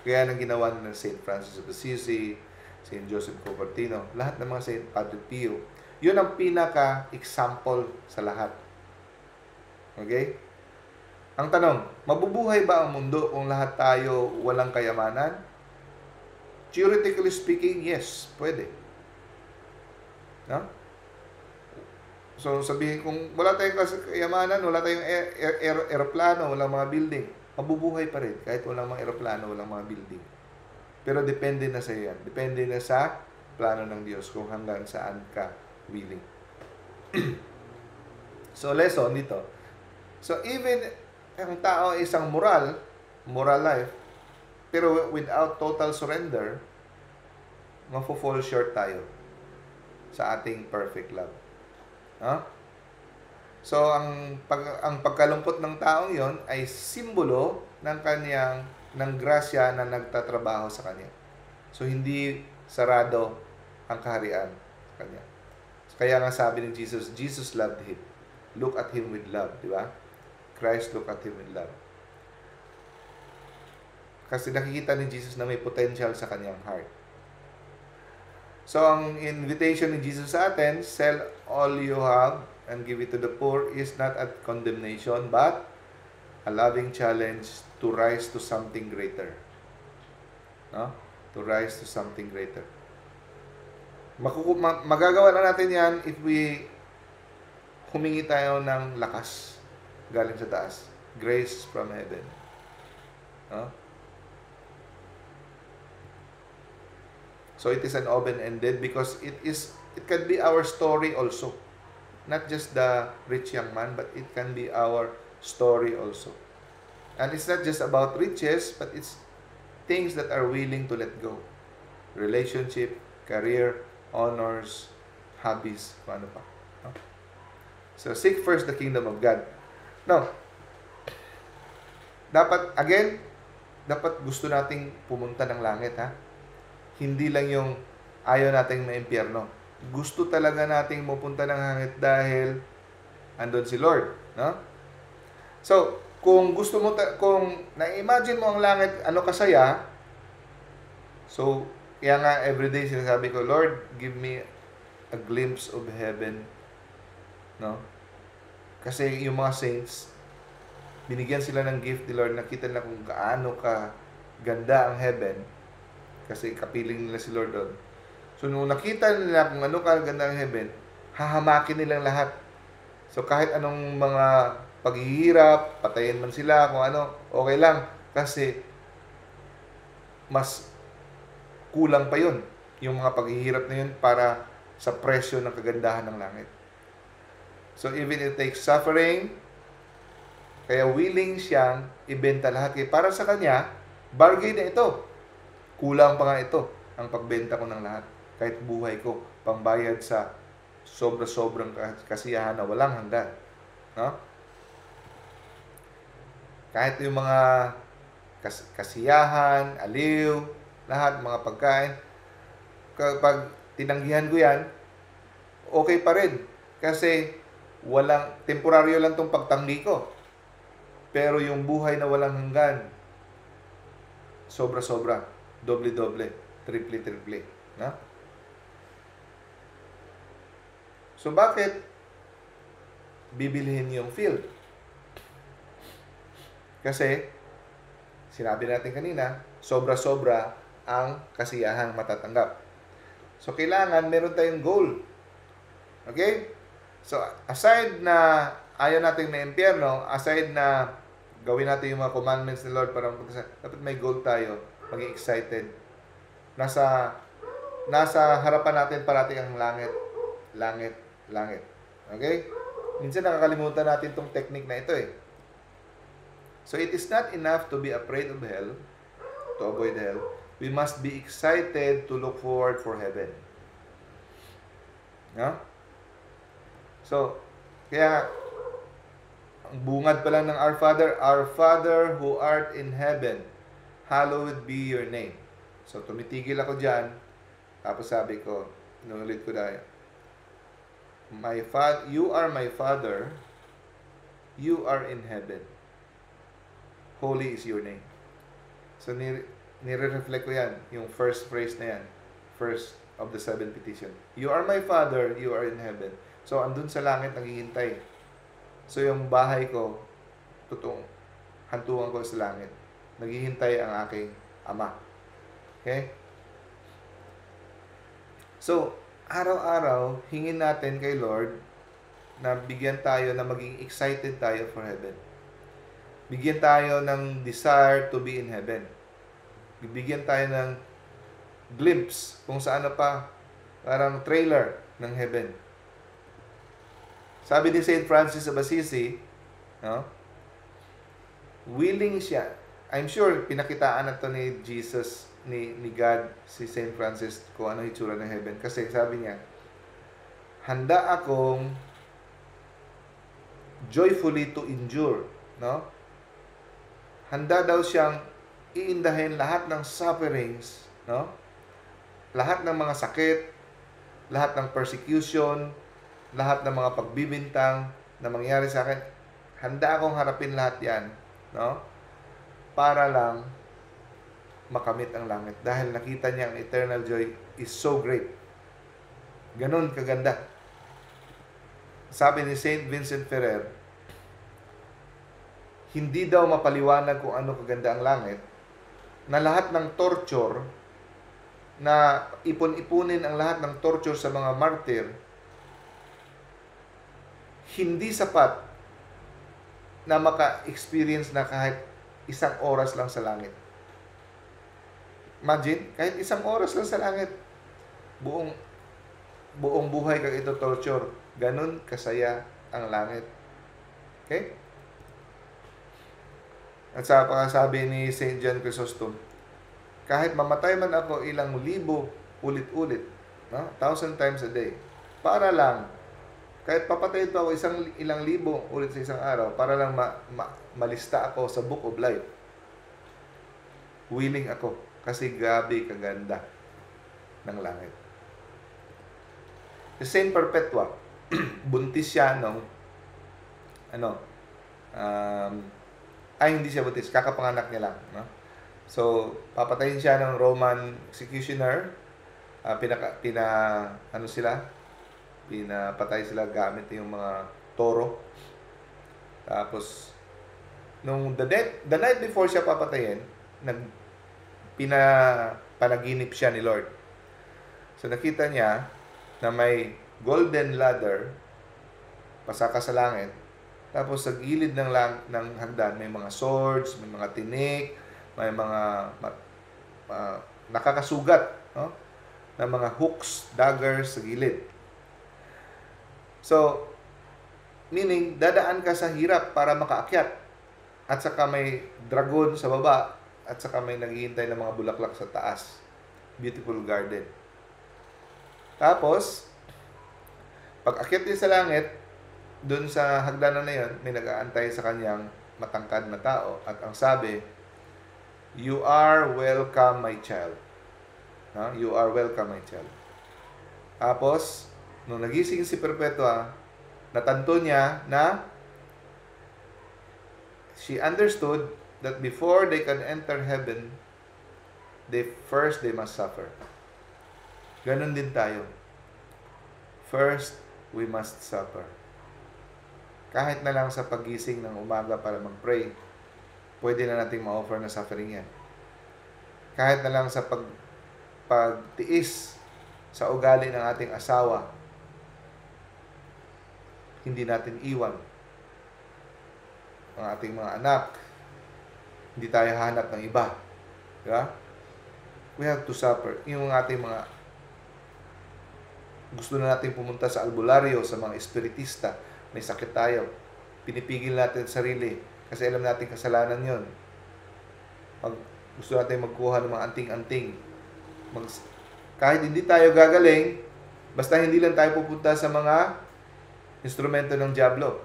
Kaya nang ginawa ng St. Francis of Assisi, St. Joseph Cupertino, lahat ng mga St. Padre Pio, yun ang pinaka-example sa lahat. Okay? Ang tanong, mabubuhay ba ang mundo kung lahat tayo walang kayamanan? Theoretically speaking, yes, pwede. No? So, sabihin, kung wala tayong kayamanan, wala tayong aeroplano, walang mga building, mabubuhay pa rin kahit walang mga aeroplano, walang mga building. Pero depende na sa yan. Depende na sa plano ng Diyos kung hanggang saan ka willing. So, lesson dito. So, even ang tao ay isang moral life, pero without total surrender, mafo-fall short tayo. sa ating perfect love. No? So, ang pagkalungkot ng taong yon ay simbolo ng grasya na nagtatrabaho sa kanya. So, hindi sarado ang kaharian sa kanya. Kaya nga sabi ni Jesus, Jesus loved him. Look at him with love, di ba? Christ look at him with love. Kasi nakikita ni Jesus na may potential sa kanyang heart. So, ang invitation ni Jesus sa atin, sell all you have and give it to the poor, is not a condemnation, but a loving challenge to rise to something greater. No? To rise to something greater. Magagawa na natin yan if we humingi tayo ng lakas galing sa taas. Grace from heaven. No? So it is an open-ended because it can be our story also. Not just the rich young man, but it can be our story also. And it's not just about riches, but it's things that are willing to let go. Relationship, career, honors, hobbies, kung ano pa. No? So seek first the kingdom of God. Now, dapat gusto nating pumunta ng langit, ha? Hindi lang yung ayaw nating maimpyerno. Gusto talaga nating mapunta ng langit dahil andun si Lord, no? So, kung gusto mo kung na-imagine mo ang langit, ano kasaya? So, kaya nga everyday sinasabi ko, Lord, give me a glimpse of heaven, no? Kasi yung mga saints, binigyan sila ng gift ni Lord, nakita nila kung gaano ka ganda ang heaven. Kasi kapiling nila si Lord doon. So, nung nakita nila kung ano kaganda ang heaven, hahamakin nilang lahat. So, kahit anong mga paghihirap, patayin man sila, kung ano, okay lang. Kasi, mas kulang pa yun. Yung mga paghihirap na yun para sa presyo ng kagandahan ng langit. So, even it takes suffering, kaya willing siyang ibenta lahat. Kaya para sa kanya, bargain na ito. Kulang pa nga ito ang pagbenta ko ng lahat. Kahit buhay ko, pangbayad sa sobra-sobrang kasiyahan na walang hanggan. No? Kahit yung mga kasiyahan, aliw, lahat, mga pagkain, kapag tinanggihan ko yan, okay pa rin. Kasi temporaryo lang itong pagtanggi ko. Pero yung buhay na walang hanggan, sobra-sobra. Doble-doble, triple-triple. Na? So, bakit bibilhin yung field? Kasi, sinabi natin kanina, sobra-sobra ang kasiyahang matatanggap. So, kailangan meron tayong goal. Okay? So, aside na ayaw natin may impyerno, aside na gawin natin yung mga commandments ni Lord para dapat may goal tayo, maging excited. Nasa harapan natin parating ang langit. Langit, langit. Okay? Minsan nakakalimutan natin tong technique na ito eh. So it is not enough to be afraid of hell, to avoid hell. We must be excited to look forward for heaven. No? So, kaya ang bungad pa lang ng Our Father who art in heaven, hallowed be your name. So, tumitigil ako dyan. Tapos sabi ko, inulit ko dahil, you are my Father, you are in heaven. Holy is your name. So, nire-reflect ko yan, yung first phrase na yan. First of the 7 petition. You are my Father, you are in heaven. So, andun sa langit, naghihintay. So, yung bahay ko, totoong, hantungan ko sa langit. Naghihintay ang aking Ama. Okay? So, araw-araw, hingin natin kay Lord na bigyan tayo, na maging excited tayo for heaven. Bigyan tayo ng desire to be in heaven. Bibigyan tayo ng glimpse kung saan na pa, parang trailer ng heaven. Sabi ni St. Francis of Assisi, no? Willing siya. I'm sure pinakitaan na to ni Jesus, ni God, si St. Francis, kung ano itsura ng heaven. Kasi sabi niya, handa akong joyfully to endure, no? Handa daw siyang iindahin lahat ng sufferings, no? Lahat ng mga sakit, lahat ng persecution, lahat ng mga pagbibintang na mangyari sa akin. Handa akong harapin lahat 'yan, no? Para lang makamit ang langit dahil nakita niya ang eternal joy is so great. Ganon kaganda. Sabi ni Saint Vincent Ferrer, hindi daw mapaliwanag kung ano kaganda ang langit na lahat ng torture, na ipon-ipunin ang lahat ng torture sa mga martyr, hindi sapat na maka-experience na kahit isang oras lang sa langit. Imagine, kahit isang oras lang sa langit, buong buhay kang ito torture. Ganun kasaya ang langit. Okay? At sa pagkasabi ni St. John Chrysostom, kahit mamatay man ako ilang libo ulit-ulit, no? 1,000 times a day, para lang, kahit papatayin pa ako ilang libo ulit sa isang araw, para lang malista ako sa Book of Life. Willing ako, kasi gabi kaganda ng langit. Si Saint Perpetua, buntis siya nung, hindi siya buntis, kakapanganak niya lang, no? So, papatayin siya ng Roman executioner. Pinapatay sila gamit yung mga toro. Tapos, nung the night before siya papatayin, panaginip siya ni Lord. So, nakita niya na may golden ladder pasaka sa langit. Tapos, sa gilid ng hagdan, may mga swords, may mga tinik, may mga nakakasugat, no? Na mga hooks, daggers sa gilid. So, meaning, dadaan ka sa hirap para makaakyat. At saka may dragon sa baba, at saka may naghihintay ng mga bulaklak sa taas. Beautiful garden. Tapos, pag akyat din sa langit, dun sa hagdanan na yun, may nag-aantay sa kanyang matangkad na tao. At ang sabi, "You are welcome, my child." No? You are welcome, my child. Tapos, nung nagising si Perpetua, natanto niya na she understood that before they can enter heaven, they must suffer. Ganon din tayo. First, we must suffer. Kahit na lang sa pagising ng umaga para mag-pray, pwede na nating ma-offer na suffering yan. Kahit na lang sa pagtiis sa ugali ng ating asawa, hindi natin iwan ang ating mga anak, hindi tayo hanap ng iba. Diba? We have to suffer. Yung ating mga gusto na natin pumunta sa albularyo, sa mga espiritista, may sakit tayo, pinipigil natin sarili kasi alam natin kasalanan yon. Gusto natin magkuha ng mga anting-anting, kahit hindi tayo gagaling, basta hindi lang tayo pupunta sa mga instrumento ng diablo.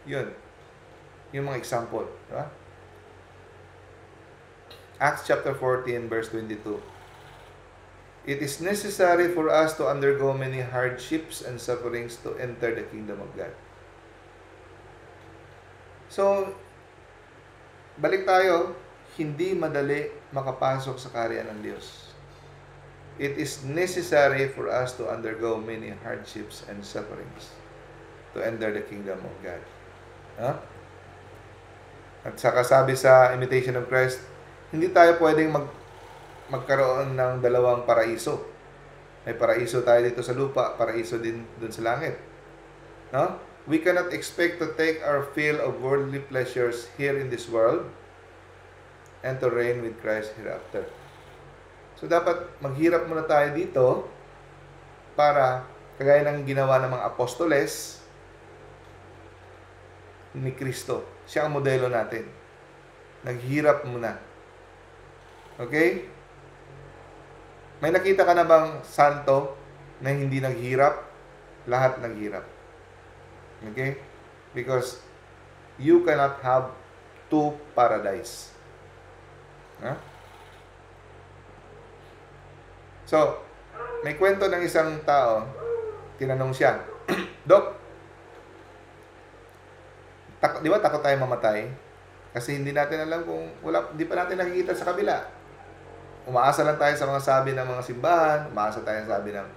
Yun yung mga example, diba? Acts chapter 14 verse 22. It is necessary for us to undergo many hardships and sufferings to enter the kingdom of God. So, balik tayo, hindi madali makapasok sa kaharian ng Diyos. It is necessary for us to undergo many hardships and sufferings to enter the kingdom of God. Huh? At saka sabi sa Imitation of Christ, hindi tayo pwedeng magkaroon ng dalawang paraiso. May paraiso tayo dito sa lupa, paraiso din dun sa langit. No? We cannot expect to take our fill of worldly pleasures here in this world and to reign with Christ hereafter. So, dapat maghirap muna tayo dito para, kagaya ng ginawa ng mga apostoles ni Kristo. Siya ang modelo natin. Naghirap muna. Okay? May nakita ka na bang santo na hindi naghirap lahat ng hirap. Okay? Because you cannot have two paradise. Huh? So, may kwento ng isang tao, tinanong siya, Dok, di ba takot tayo mamatay? Kasi hindi natin alam kung hindi pa natin nakikita sa kabila. Umaasa lang tayo sa mga sabi ng mga simbahan, umaasa tayo sa sabi ng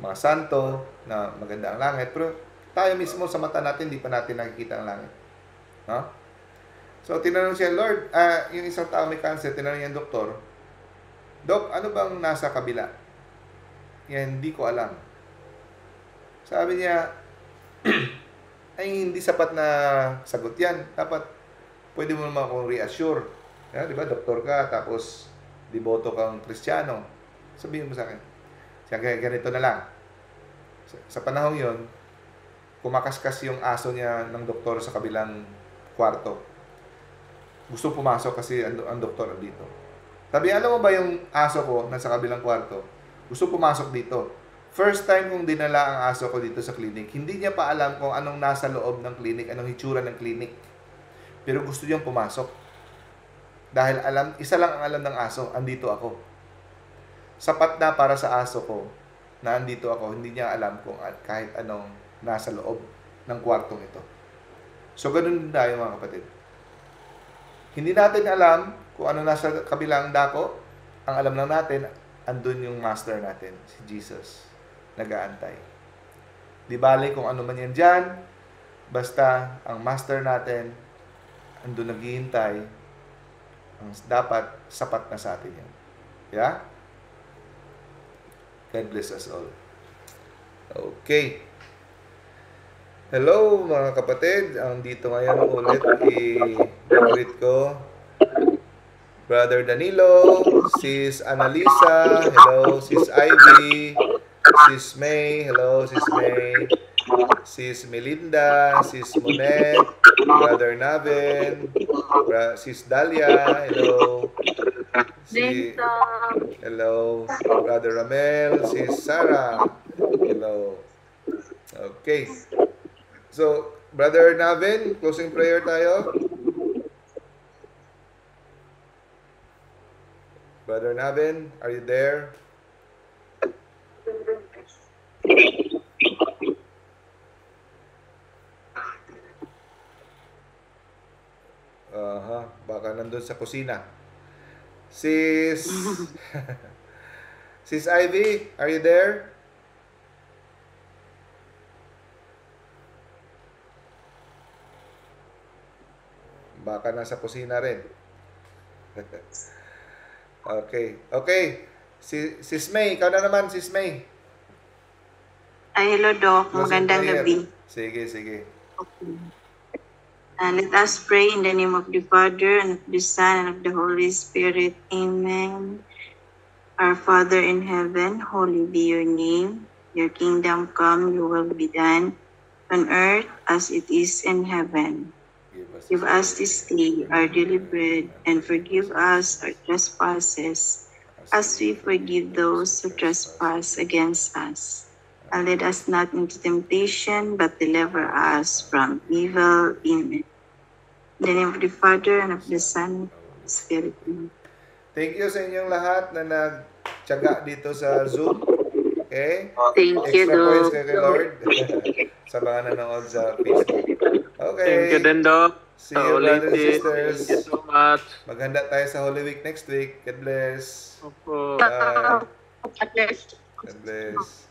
mga santo na maganda ang langit, pero tayo mismo sa mata natin, hindi pa natin nakikita ang langit. No? So, tinanong siya, Lord, yung isang tao may cancer, tinanong niya ang doktor, Dok, ano bang nasa kabila? Yan, hindi ko alam. Sabi niya, ay hindi sapat na sagot yan. Dapat, pwede mo naman akong reassure. Di ba, doktor ka, tapos deboto kang Kristiyano. Sabihin mo sa akin, siya, ganito na lang. Sa panahon yon, kumakaskas yung aso niya ng doktor sa kabilang kwarto. Gusto pumasok kasi ang doktor dito. Sabi, alam mo ba yung aso ko nasa kabilang kwarto? Gusto pumasok dito. First time kong dinala ang aso ko dito sa clinic, hindi niya pa alam kung anong nasa loob ng clinic, anong hitsura ng clinic. Pero gusto niyang pumasok. Dahil isa lang ang alam ng aso, andito ako. Sapat na para sa aso ko na andito ako, hindi niya alam kung kahit anong nasa loob ng kwartong ito. So, ganun din tayo mga kapatid. Hindi natin alam kung ano nasa kabilang dako. Ang alam lang natin, andun yung master natin, si Jesus. Nag-aantay. Di bali kung ano man yan dyan, basta ang master natin, andun naghihintay, ang dapat sapat na sa atin yan. Yeah? God bless us all. Okay. Hello mga kapatid. Ang dito ngayon ulit i-greet ko. Brother Danilo, Sis Annalisa, hello. Sis Ivy, Sis May, hello. Sis May, Sis Melinda, Sis Monet, Brother Navin, Sis Dalia, hello. Hello, Brother Ramel, Sis Sarah, hello. Okay. So, Brother Navin, closing prayer tayo. Brother Navin, are you there? Baka nandun sa kusina. Sis Sis Ivy, are you there? Baka nasa kusina rin. Okay. Okay. Sis May, ikaw na naman, Sis May. Ay, hello, Doc. Closing Magandang prayer. gabi. Sige. Okay. Let us pray in the name of the Father, and of the Son, and of the Holy Spirit. Amen. Our Father in heaven, holy be your name. Your kingdom come, your will be done, on earth as it is in heaven. Give us this day our daily bread, and forgive us our trespasses, as we forgive those who trespass against us. And lead us not into temptation, but deliver us from evil. Amen. In the name of the Father, and of the Son, and of the Spirit. Amen. Thank you sa inyong lahat na nagtiyaga dito sa Zoom. Okay? Thank you, Extra points Doc. kay Lord sa mga nanonood sa Facebook. Okay. Thank you din, Doc. See you, brothers and sisters. Thank you so much. Maghanda tayo sa Holy Week next week. God bless. Opo. Bye. God bless.